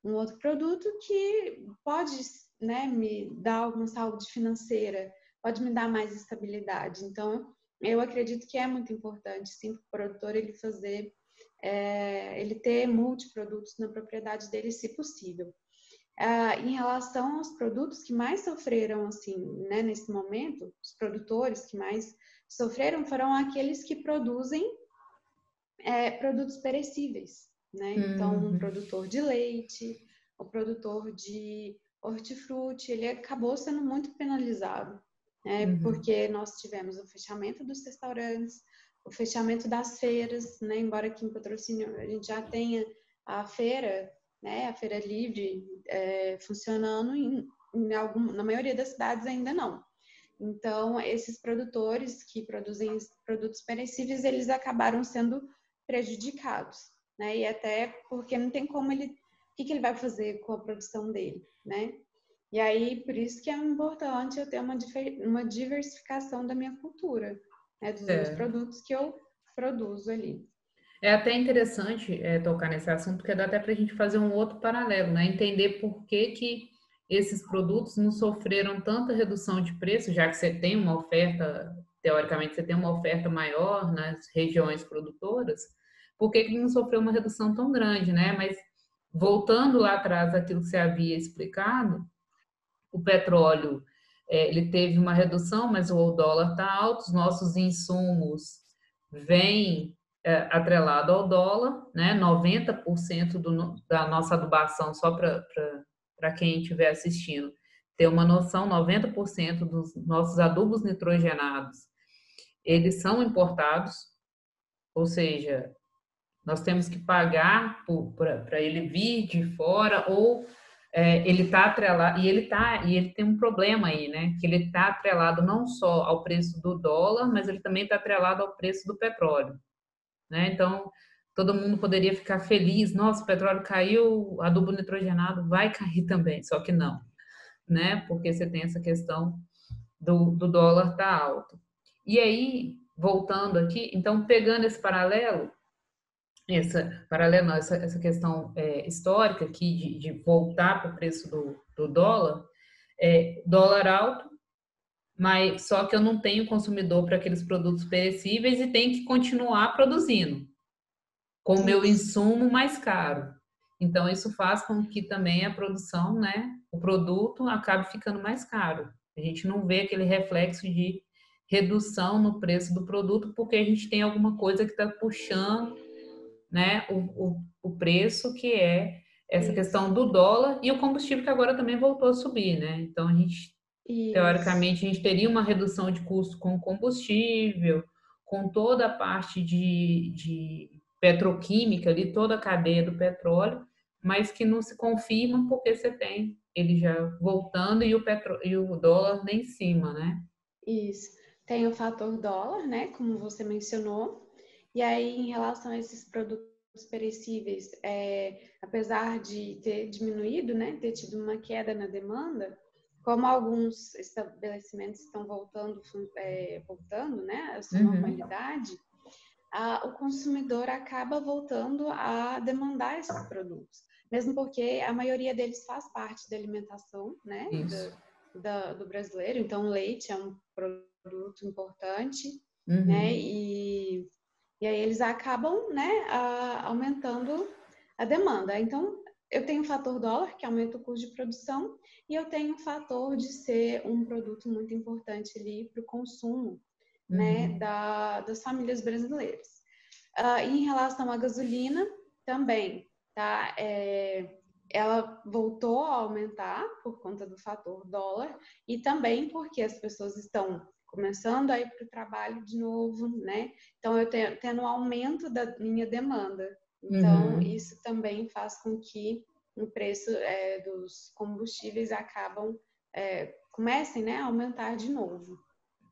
um outro produto que pode, né, me dar alguma saúde financeira, pode me dar mais estabilidade. Então, eu acredito que é muito importante, sim, para o produtor ele fazer, ele ter multiprodutos na propriedade dele, se possível. Em relação aos produtos que mais sofreram, assim, né, nesse momento, os produtores que mais sofreram foram aqueles que produzem produtos perecíveis, né? Então, um produtor de leite, o produtor de hortifruti, ele acabou sendo muito penalizado, né? Porque nós tivemos o fechamento dos restaurantes, o fechamento das feiras, né? Embora aqui em Patrocínio a gente já tenha a feira, né? A feira livre funcionando, na maioria das cidades ainda não. Então, esses produtores que produzem produtos perecíveis, eles acabaram sendo prejudicados, né? E até porque não tem como o que ele vai fazer com a produção dele, né? E aí, por isso que é importante eu ter uma diversificação da minha cultura, né? Dos meus produtos que eu produzo ali. É até interessante tocar nesse assunto, porque dá até para a gente fazer um outro paralelo, né? Entender por que esses produtos não sofreram tanta redução de preço, já que você tem uma oferta, teoricamente, você tem uma oferta maior nas regiões produtoras, por que ele não sofreu uma redução tão grande, né? Mas voltando lá atrás àquilo que você havia explicado, o petróleo, ele teve uma redução, mas o dólar está alto, os nossos insumos vêm atrelado ao dólar, né? 90% da nossa adubação, só para quem estiver assistindo ter uma noção, 90% dos nossos adubos nitrogenados, eles são importados, ou seja, nós temos que pagar para ele vir de fora ou ele está atrelado e ele tem um problema aí, né? Que ele está atrelado não só ao preço do dólar, mas ele também está atrelado ao preço do petróleo, né? Então todo mundo poderia ficar feliz, nossa, o petróleo caiu, adubo nitrogenado vai cair também, só que não, né? Porque você tem essa questão do dólar tá alto. E aí, voltando aqui, então pegando esse paralelo, essa questão histórica aqui de voltar para o preço do dólar, dólar alto, mas só que eu não tenho consumidor para aqueles produtos perecíveis e tenho que continuar produzindo com o meu Isso. insumo mais caro. Então, isso faz com que também a produção, né, o produto acabe ficando mais caro. A gente não vê aquele reflexo de redução no preço do produto porque a gente tem alguma coisa que está puxando, né, o preço, que é essa Isso. questão do dólar e o combustível que agora também voltou a subir, né? Então a gente, Isso. teoricamente, a gente teria uma redução de custo com o combustível, com toda a parte de petroquímica ali, toda a cadeia do petróleo, mas que não se confirma porque você tem ele já voltando e o dólar lá em cima, né? Isso. Tem o fator dólar, né, como você mencionou. E aí, em relação a esses produtos perecíveis, apesar de ter diminuído, né, ter tido uma queda na demanda, como alguns estabelecimentos estão voltando, né, à sua Uhum. normalidade, o consumidor acaba voltando a demandar esses produtos, mesmo porque a maioria deles faz parte da alimentação, né, Isso. do brasileiro. Então, o leite é um produto importante, né, Uhum. e aí eles acabam, né, aumentando a demanda. Então, eu tenho o fator dólar, que aumenta o custo de produção, e eu tenho o fator de ser um produto muito importante ali para o consumo, né, Uhum. das famílias brasileiras. Em relação à gasolina, também, tá? Ela voltou a aumentar por conta do fator dólar e também porque as pessoas estão começando a ir para o trabalho de novo, né? Então, eu tendo um aumento da minha demanda. Então, Uhum. isso também faz com que o preço dos combustíveis comecem, né, a aumentar de novo.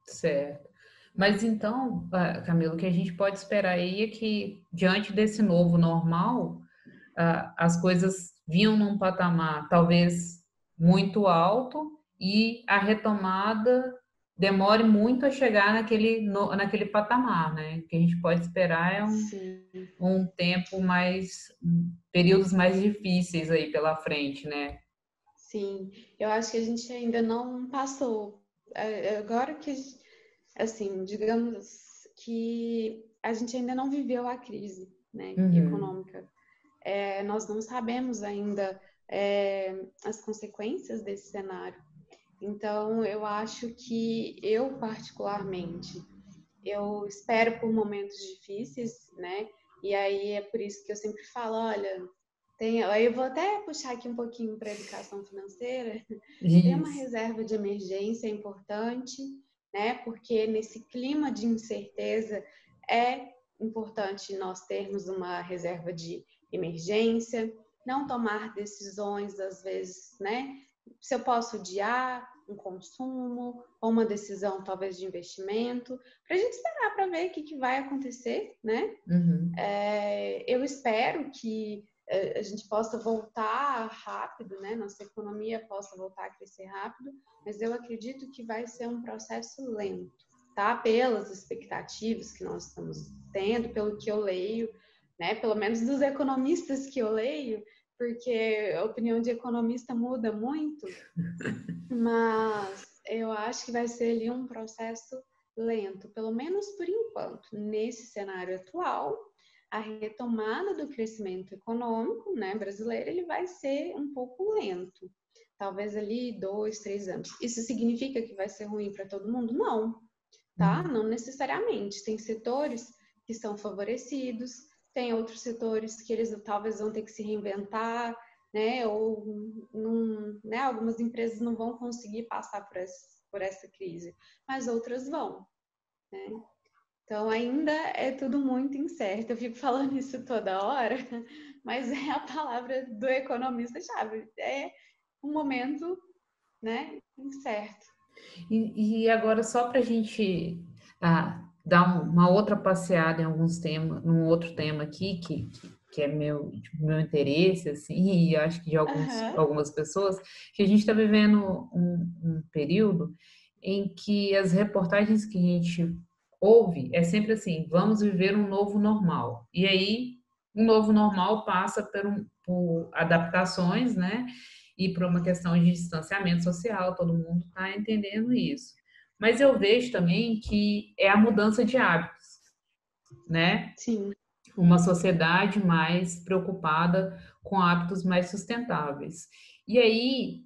Certo. Mas então, Camilo, o que a gente pode esperar aí é que, diante desse novo normal, as coisas vinham num patamar talvez muito alto e a retomada demore muito a chegar naquele patamar, né? O que a gente pode esperar é Sim. um tempo mais, períodos mais difíceis aí pela frente, né? Sim, eu acho que a gente ainda não passou. Agora que, assim, digamos que a gente ainda não viveu a crise, né, Uhum, econômica. Nós não sabemos ainda as consequências desse cenário. Então, eu acho que eu, particularmente, eu espero por momentos difíceis, né? E aí é por isso que eu sempre falo, olha, aí eu vou até puxar aqui um pouquinho para a educação financeira. Tem uma isso. reserva de emergência importante, né? Porque nesse clima de incerteza é importante nós termos uma reserva de emergência, não tomar decisões às vezes, né? Se eu posso adiar um consumo ou uma decisão talvez de investimento, para a gente esperar para ver o que vai acontecer, né? Uhum. Eu espero que a gente possa voltar rápido, né? Nossa economia possa voltar a crescer rápido, mas eu acredito que vai ser um processo lento, tá? Pelas expectativas que nós estamos tendo, pelo que eu leio, né? Pelo menos dos economistas que eu leio, porque a opinião de economista muda muito, mas eu acho que vai ser ali um processo lento, pelo menos por enquanto, nesse cenário atual. a retomada do crescimento econômico, né, brasileiro, ele vai ser um pouco lento. Talvez ali 2, 3 anos. Isso significa que vai ser ruim para todo mundo? Não, tá? Não necessariamente. Tem setores que são favorecidos, tem outros setores que eles talvez vão ter que se reinventar, né? Ou né? Algumas empresas não vão conseguir passar por essa crise, mas outras vão, né? Então, ainda é tudo muito incerto. Eu fico falando isso toda hora, mas é a palavra do economista-chave. É um momento, né, incerto. E agora, só para a gente dar uma outra passeada em alguns temas, num outro tema aqui, que é meu interesse, assim, e acho que de algumas pessoas, que a gente está vivendo um período em que as reportagens que a gente ouve é sempre assim: vamos viver um novo normal. E aí, um novo normal passa por adaptações, né? E por uma questão de distanciamento social, todo mundo está entendendo isso. Mas eu vejo também que é a mudança de hábitos, né? Sim. Uma sociedade mais preocupada com hábitos mais sustentáveis. E aí,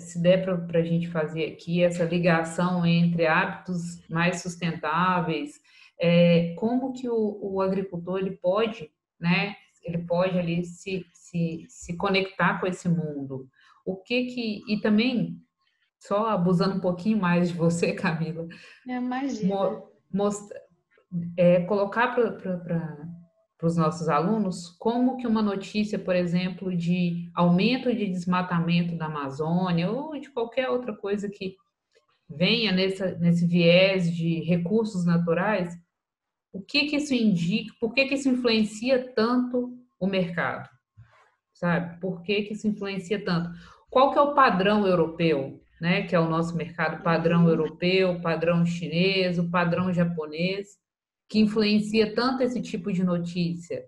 se der para a gente fazer aqui essa ligação entre hábitos mais sustentáveis, como que o agricultor ele pode, né? Ele pode ali se conectar com esse mundo. E também, só abusando um pouquinho mais de você, Camila, Imagina. mostrar colocar para os nossos alunos como que uma notícia, por exemplo, de aumento de desmatamento da Amazônia ou de qualquer outra coisa que venha nesse viés de recursos naturais, o que que isso indica, por que que isso influencia tanto o mercado, sabe? Por que que isso influencia tanto? Qual que é o padrão europeu, né? Que é o nosso mercado padrão europeu, padrão chinês, o padrão japonês, que influencia tanto esse tipo de notícia?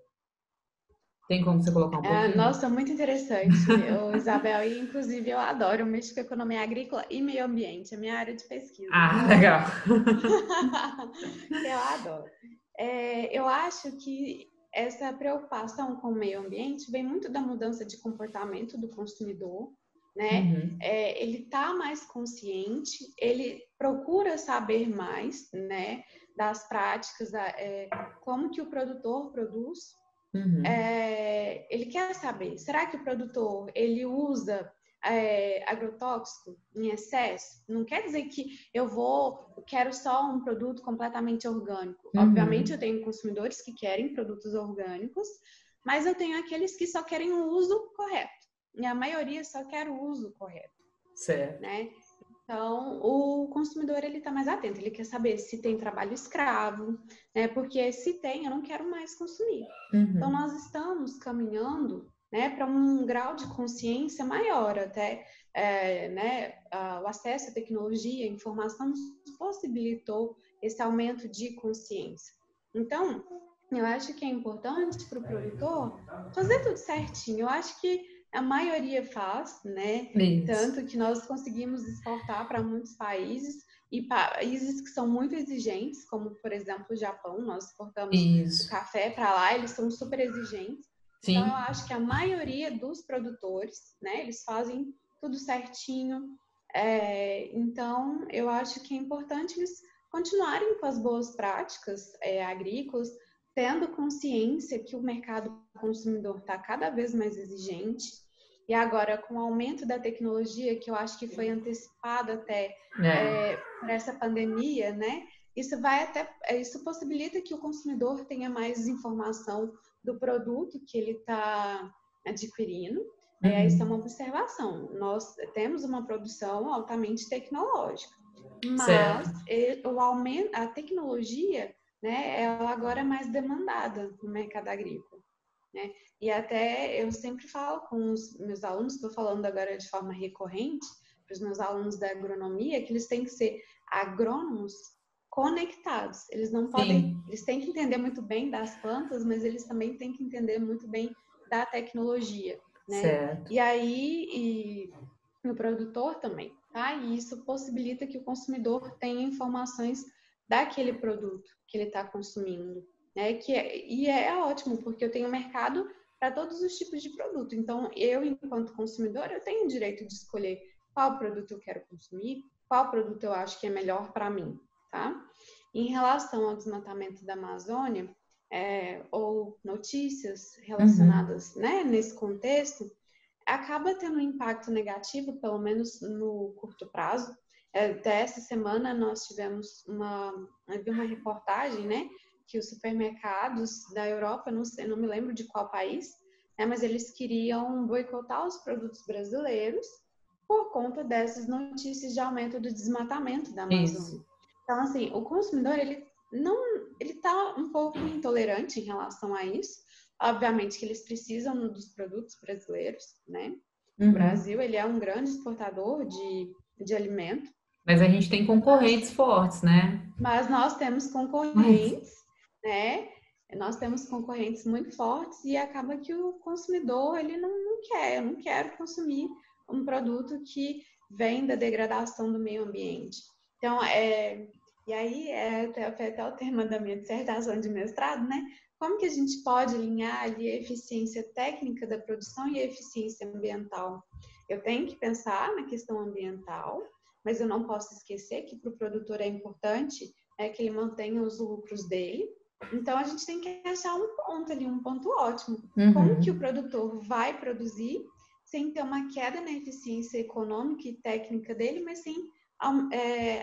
Tem como você colocar um pouquinho? Nossa, muito interessante, Isabel. E, inclusive, eu adoro, eu mexo com economia agrícola e meio ambiente, é minha área de pesquisa. Ah, legal. Eu adoro. Eu acho que essa preocupação com o meio ambiente vem muito da mudança de comportamento do consumidor, né? Uhum, Ele está mais consciente, ele procura saber mais, né, das práticas, como que o produtor produz. uhum, Ele quer saber, será que o produtor ele usa agrotóxico em excesso? Não quer dizer que eu quero só um produto completamente orgânico. Obviamente eu uhum. tenho consumidores que querem produtos orgânicos, mas eu tenho aqueles que só querem o uso correto. E a maioria só quer o uso correto, Certo. né? Então, o consumidor ele está mais atento, ele quer saber se tem trabalho escravo, né? Porque se tem, eu não quero mais consumir. Então, Uhum, nós estamos caminhando, né, para um grau de consciência maior, até, né, o acesso à tecnologia, à informação nos possibilitou esse aumento de consciência. Então, eu acho que é importante para o produtor fazer tudo certinho. Eu acho que a maioria faz, né? isso. Tanto que nós conseguimos exportar para muitos países e países que são muito exigentes, como por exemplo o Japão, nós exportamos o Isso. café para lá, eles são super exigentes. Então eu Sim. acho que a maioria dos produtores, né, eles fazem tudo certinho. Então eu acho que é importante eles continuarem com as boas práticas agrícolas, tendo consciência que o mercado consumidor está cada vez mais exigente. E agora, com o aumento da tecnologia, que eu acho que foi antecipado até É. por essa pandemia, né? Isso possibilita que o consumidor tenha mais informação do produto que ele está adquirindo. Isso é uma Uhum. observação. Nós temos uma produção altamente tecnológica, Certo. mas a tecnologia, né, ela agora é mais demandada no mercado agrícola, né? E até eu sempre falo com os meus alunos, estou falando agora de forma recorrente, para os meus alunos da agronomia, que eles têm que ser agrônomos conectados. Eles não podem, Sim. eles têm que entender muito bem das plantas, mas eles também têm que entender muito bem da tecnologia, né? Certo. E aí, o produtor também, tá? E isso possibilita que o consumidor tenha informações daquele produto que ele está consumindo. né? E é ótimo, porque eu tenho mercado para todos os tipos de produto. Então, eu, enquanto consumidor, eu tenho o direito de escolher qual produto eu quero consumir, qual produto eu acho que é melhor para mim, tá? Em relação ao desmatamento da Amazônia, ou notícias relacionadas, né, nesse contexto, acaba tendo um impacto negativo, pelo menos no curto prazo. Até essa semana nós tivemos uma reportagem, né, que os supermercados da Europa, não me lembro de qual país, né, mas eles queriam boicotar os produtos brasileiros por conta dessas notícias de aumento do desmatamento da Amazônia. Isso. Então, assim, o consumidor, ele está um pouco intolerante em relação a isso. Obviamente que eles precisam dos produtos brasileiros, né? O Brasil, ele é um grande exportador de alimento. Mas a gente tem concorrentes fortes, né? Mas nós temos concorrentes, né? Nós temos concorrentes muito fortes e acaba que o consumidor, ele não quer. Eu não quero consumir um produto que vem da degradação do meio ambiente. Então, e aí, foi até o tema da minha dissertação de mestrado, né? Como que a gente pode alinhar ali a eficiência técnica da produção e a eficiência ambiental? Eu tenho que pensar na questão ambiental, mas eu não posso esquecer que para o produtor é importante que ele mantenha os lucros dele. Então, a gente tem que achar um ponto ali, um ponto ótimo. Como que o produtor vai produzir sem ter uma queda na eficiência econômica e técnica dele, mas sem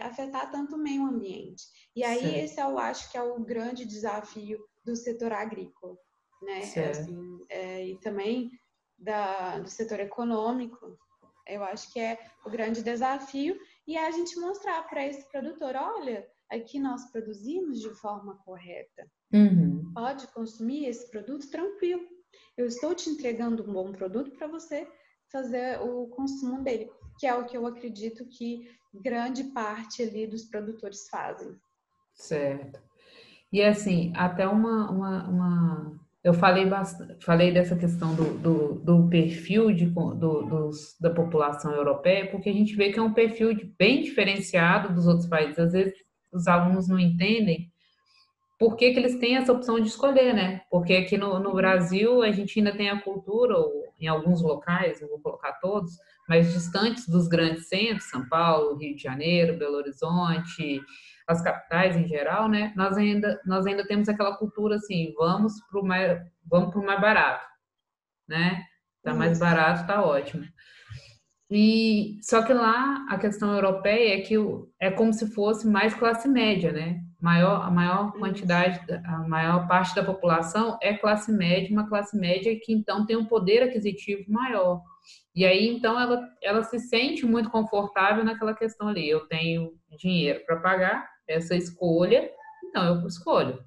afetar tanto o meio ambiente. E aí, Certo. esse eu acho que é o grande desafio do setor agrícola, né? E também do setor econômico, eu acho que é o grande desafio, e é a gente mostrar para esse produtor, olha, aqui nós produzimos de forma correta. Pode consumir esse produto tranquilo. Eu estou te entregando um bom produto para você fazer o consumo dele, que é o que eu acredito que grande parte ali dos produtores fazem. Certo. E assim, até eu falei dessa questão do perfil da população europeia, porque a gente vê que é um perfil bem diferenciado dos outros países. Às vezes os alunos não entendem por que eles têm essa opção de escolher, né? Porque aqui no Brasil a gente ainda tem a cultura, ou em alguns locais, não vou colocar todos, mas distantes dos grandes centros, São Paulo, Rio de Janeiro, Belo Horizonte, as capitais em geral, né? Nós ainda temos aquela cultura assim, vamos pro mais barato, né? Tá mais barato, tá ótimo. E só que lá a questão europeia é que é como se fosse mais classe média, né? A maior quantidade, a maior parte da população é classe média, uma classe média que então tem um poder aquisitivo maior. E aí então ela se sente muito confortável naquela questão ali. Eu tenho dinheiro para pagar essa escolha, então eu escolho,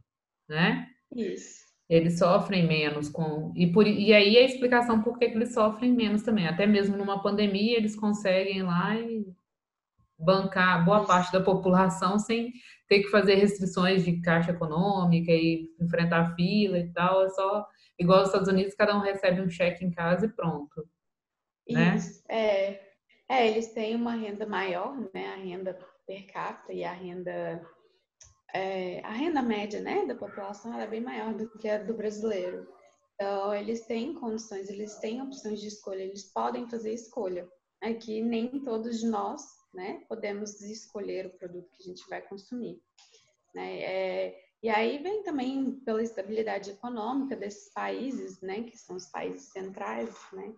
né? Isso. Eles sofrem menos e aí a explicação por que eles sofrem menos também. Até mesmo numa pandemia, eles conseguem lá e bancar boa parte da população sem ter que fazer restrições de caixa econômica e enfrentar fila e tal. É só igual aos Estados Unidos, cada um recebe um cheque em casa e pronto, né? Isso. Eles têm uma renda maior, né? A renda per capita e a renda média, né, da população ela é bem maior do que a do brasileiro. Então, eles têm condições, eles têm opções de escolha, eles podem fazer escolha. Aqui, nem todos de nós, né, podemos escolher o produto que a gente vai consumir. Né? E aí vem também pela estabilidade econômica desses países, né, que são os países centrais, né,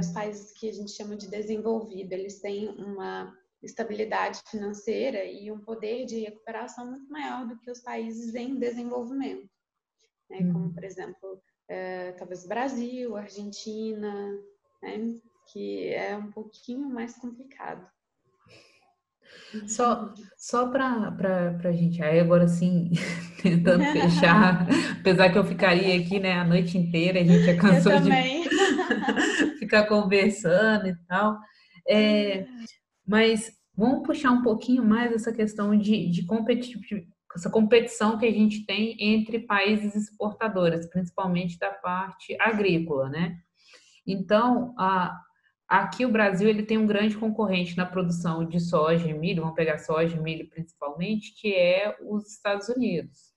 os países que a gente chama de desenvolvido, eles têm uma estabilidade financeira e um poder de recuperação muito maior do que os países em desenvolvimento, né? Como, por exemplo, talvez Brasil, Argentina, né? Que é um pouquinho mais complicado. Só para a gente, aí agora sim, tentando fechar, apesar que eu ficaria aqui, né, a noite inteira, a gente já Eu cansou de também. ficar conversando e tal. Mas vamos puxar um pouquinho mais essa questão essa competição que a gente tem entre países exportadores, principalmente da parte agrícola, né? Então, aqui o Brasil ele tem um grande concorrente na produção de soja e milho, vamos pegar soja e milho principalmente, que é os Estados Unidos,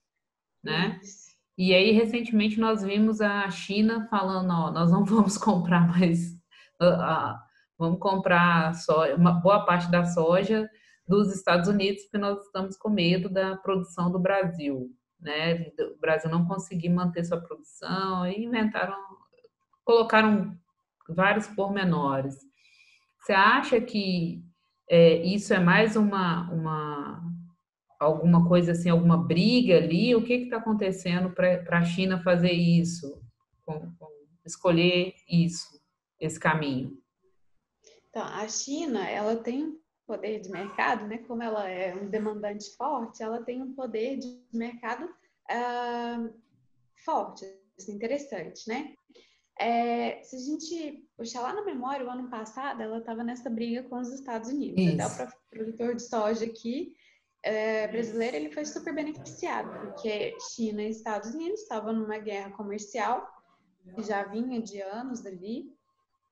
né? Isso. E aí, recentemente, nós vimos a China falando, ó, nós não vamos comprar mais, vamos comprar só uma boa parte da soja dos Estados Unidos, porque nós estamos com medo da produção do Brasil, né? O Brasil não conseguir manter sua produção, e inventaram, colocaram vários pormenores. Você acha que isso é mais alguma coisa assim, alguma briga ali? O que está acontecendo para a China fazer isso, escolher isso, esse caminho? Então, a China, ela tem um poder de mercado, né? Como ela é um demandante forte, ela tem um poder de mercado ah, forte, assim, interessante, né? Se a gente puxar lá na memória, o ano passado, ela estava nessa briga com os Estados Unidos. Até o Isso. produtor de soja aqui, brasileiro, ele foi super beneficiado, porque China e Estados Unidos estavam numa guerra comercial, que já vinha de anos ali,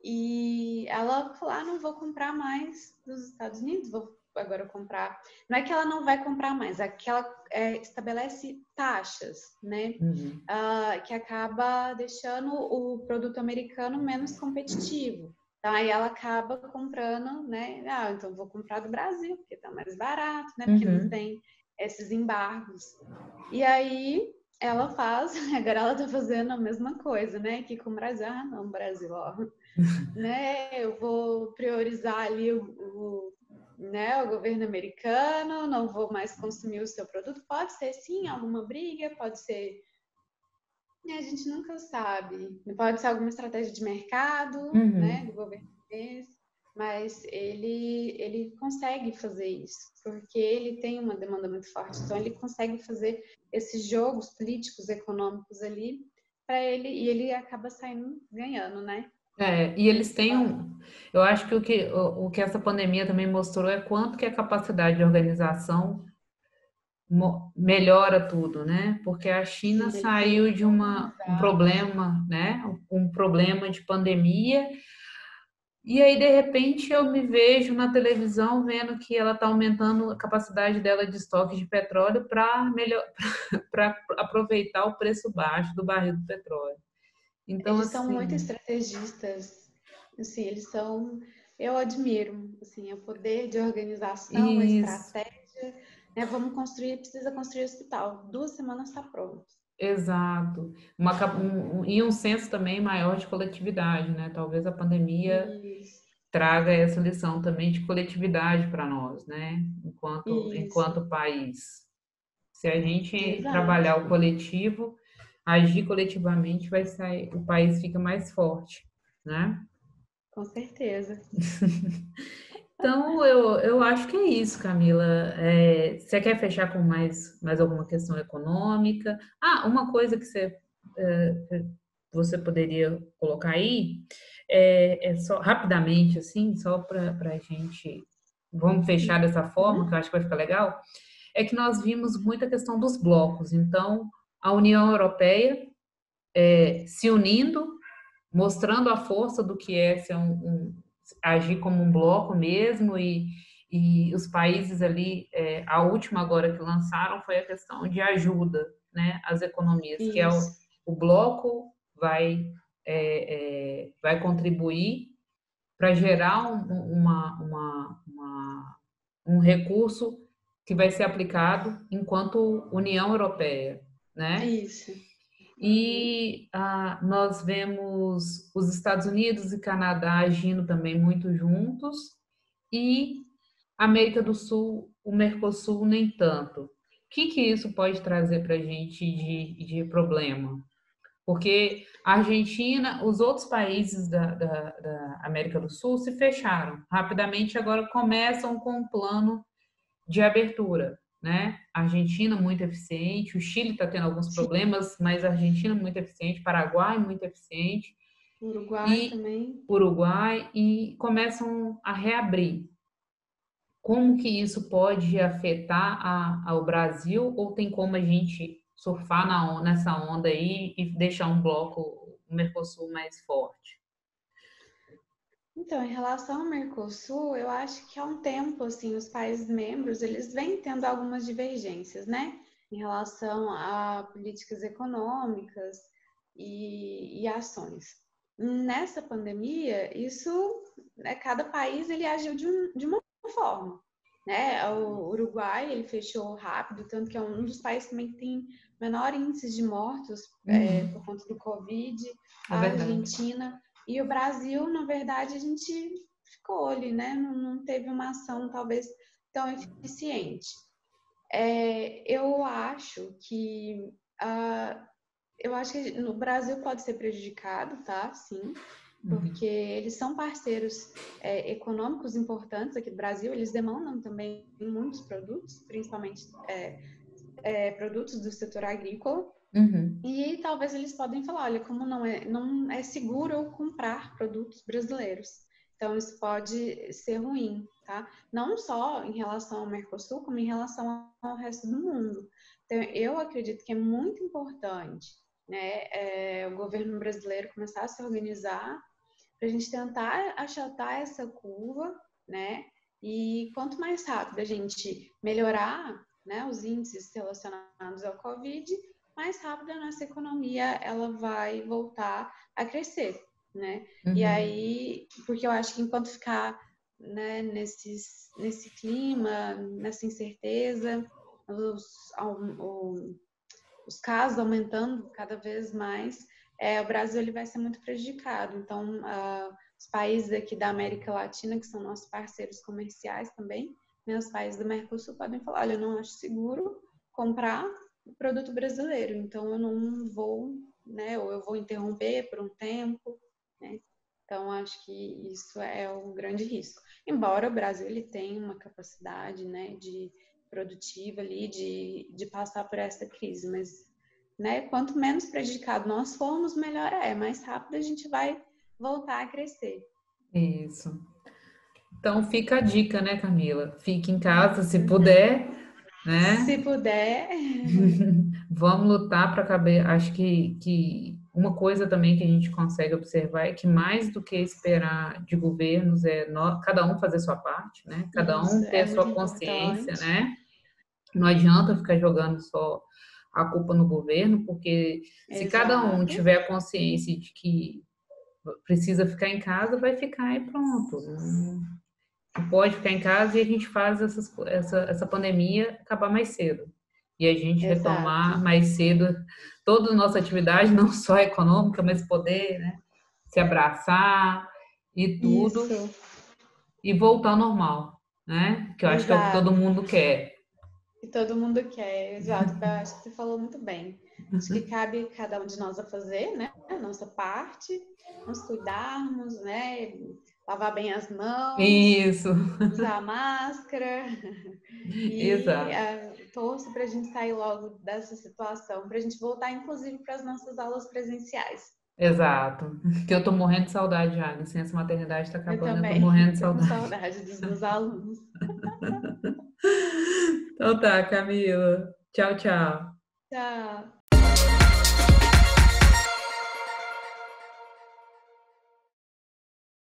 e ela falou: ah, não vou comprar mais dos Estados Unidos, vou agora comprar. Não é que ela não vai comprar mais, é que ela estabelece taxas, né? Uhum. Que acaba deixando o produto americano menos competitivo. Então, aí ela acaba comprando, né? Ah, então vou comprar do Brasil, porque tá mais barato, né? Porque não Uhum. tem esses embargos. E aí ela faz, agora ela tá fazendo a mesma coisa, né? Que com o Brasil, ah, não, Brasil, ó, né? Eu vou priorizar ali né, o governo americano, não vou mais consumir o seu produto. Pode ser, sim, alguma briga, pode ser. A gente nunca sabe. Pode ser alguma estratégia de mercado, né, Uhum. do governo chinês, mas ele consegue fazer isso, porque ele tem uma demanda muito forte. Então, ele consegue fazer esses jogos políticos, econômicos ali para ele, e ele acaba saindo ganhando, né? E eles Nesse têm lado. um. Eu acho que o que essa pandemia também mostrou é quanto que a capacidade de organização melhora tudo, né? Porque a China Sim, eles são saiu muito de um organizados. problema, né? Um problema de pandemia. E aí, de repente, eu me vejo na televisão vendo que ela está aumentando a capacidade dela de estoque de petróleo para melhor, para aproveitar o preço baixo do barril do petróleo. Então, Eles são muito assim, estrategistas. Assim, eles são. Eu admiro, assim, o poder de organização, a isso, estratégia. Né? Vamos construir, precisa construir hospital. 2 semanas está pronto. exato. E um senso também maior de coletividade, né? Talvez a pandemia Isso, traga essa lição também de coletividade para nós, né? isso, Enquanto país. Se a gente exato, trabalhar o coletivo, agir coletivamente, vai sair, o país fica mais forte, né? com certeza. Então, eu acho que é isso, Camila. Você quer fechar com mais alguma questão econômica? Ah, uma coisa que você poderia colocar aí é só rapidamente, assim, só para a gente. Vamos fechar dessa forma, Uhum. que eu acho que vai ficar legal. É que nós vimos muita questão dos blocos. Então, a União Europeia se unindo, mostrando a força do que é ser agir como um bloco mesmo, e os países ali, a última agora que lançaram foi a questão de ajuda, né, às economias, que é Isso, o bloco vai contribuir para gerar um recurso que vai ser aplicado enquanto União Europeia, né? isso. Uhum. E nós vemos os Estados Unidos e Canadá agindo também muito juntos, e América do Sul, o Mercosul, nem tanto. O que isso pode trazer para a gente de problema? Porque a Argentina, os outros países da América do Sul se fecharam rapidamente, agora começam com um plano de abertura, né? A Argentina muito eficiente, o Chile está tendo alguns Sim. problemas, mas a Argentina muito eficiente, Paraguai muito eficiente Uruguai e também. Uruguai, e começam a reabrir. Como que isso pode afetar ao Brasil, ou tem como a gente surfar nessa onda aí e deixar um bloco, o Mercosul mais forte? Então, em relação ao Mercosul, eu acho que há um tempo, assim, os países membros, eles vêm tendo algumas divergências, né? em relação a políticas econômicas e ações. Nessa pandemia, isso, né, cada país ele agiu de uma forma, né? O Uruguai ele fechou rápido, tanto que é um dos países também que tem menor índice de mortos por conta do Covid, a Argentina e o Brasil, na verdade, a gente ficou ali, né? Não teve uma ação talvez tão eficiente. Eu acho que no Brasil pode ser prejudicado, tá? Sim, porque eles são parceiros econômicos importantes aqui do Brasil, eles demandam também muitos produtos, principalmente produtos do setor agrícola. E talvez eles podem falar, olha, como não é seguro comprar produtos brasileiros. Então, isso pode ser ruim, tá? Não só em relação ao Mercosul, como em relação ao resto do mundo. Então, eu acredito que é muito importante, né, o governo brasileiro começar a se organizar para a gente tentar achatar essa curva, né? E quanto mais rápido a gente melhorar, né, os índices relacionados ao Covid, mais rápido a nossa economia ela vai voltar a crescer, né? E aí, porque eu acho que enquanto ficar, né, nesse clima, nessa incerteza, os casos aumentando cada vez mais, o Brasil ele vai ser muito prejudicado. Então, os países aqui da América Latina, que são nossos parceiros comerciais também, né, os países do Mercosul podem falar, olha, eu não acho seguro comprar produto brasileiro, então eu não vou, né, ou eu vou interromper por um tempo, né? Então, acho que isso é um grande risco. Embora o Brasil ele tenha uma capacidade, né, produtiva ali de passar por essa crise, mas, né, quanto menos prejudicado nós formos, melhor mais rápido a gente vai voltar a crescer. Isso. Então fica a dica, né, Camila? Fique em casa se puder, né? Se puder. Vamos lutar para caber. Acho que uma coisa também que a gente consegue observar é que mais do que esperar de governos cada um fazer sua parte, né? Cada um Isso ter é a muito sua consciência, importante. né? Não adianta ficar jogando só a culpa no governo, porque se cada um Exato. tiver a consciência de que precisa ficar em casa, vai ficar e pronto. Não pode ficar em casa e a gente faz essa pandemia acabar mais cedo. E a gente retomar Exato. mais cedo toda a nossa atividade, não só econômica, mas poder, né, se abraçar e tudo, Isso. e voltar ao normal, né? Que eu acho que é o que todo Exato. mundo quer. Que todo mundo quer. Exato. Eu acho que você falou muito bem. Acho que cabe cada um de nós a fazer, né? A nossa parte, nos cuidarmos, né? Lavar bem as mãos, Isso, usar máscara e exato. torço para a gente sair logo dessa situação, para a gente voltar, inclusive, para as nossas aulas presenciais. Exato. Que eu tô morrendo de saudade já. Licença maternidade tá Eu acabando, eu tô morrendo também de tô com saudade. saudade dos meus alunos. Então tá, Camila. Tchau, tchau. Tchau.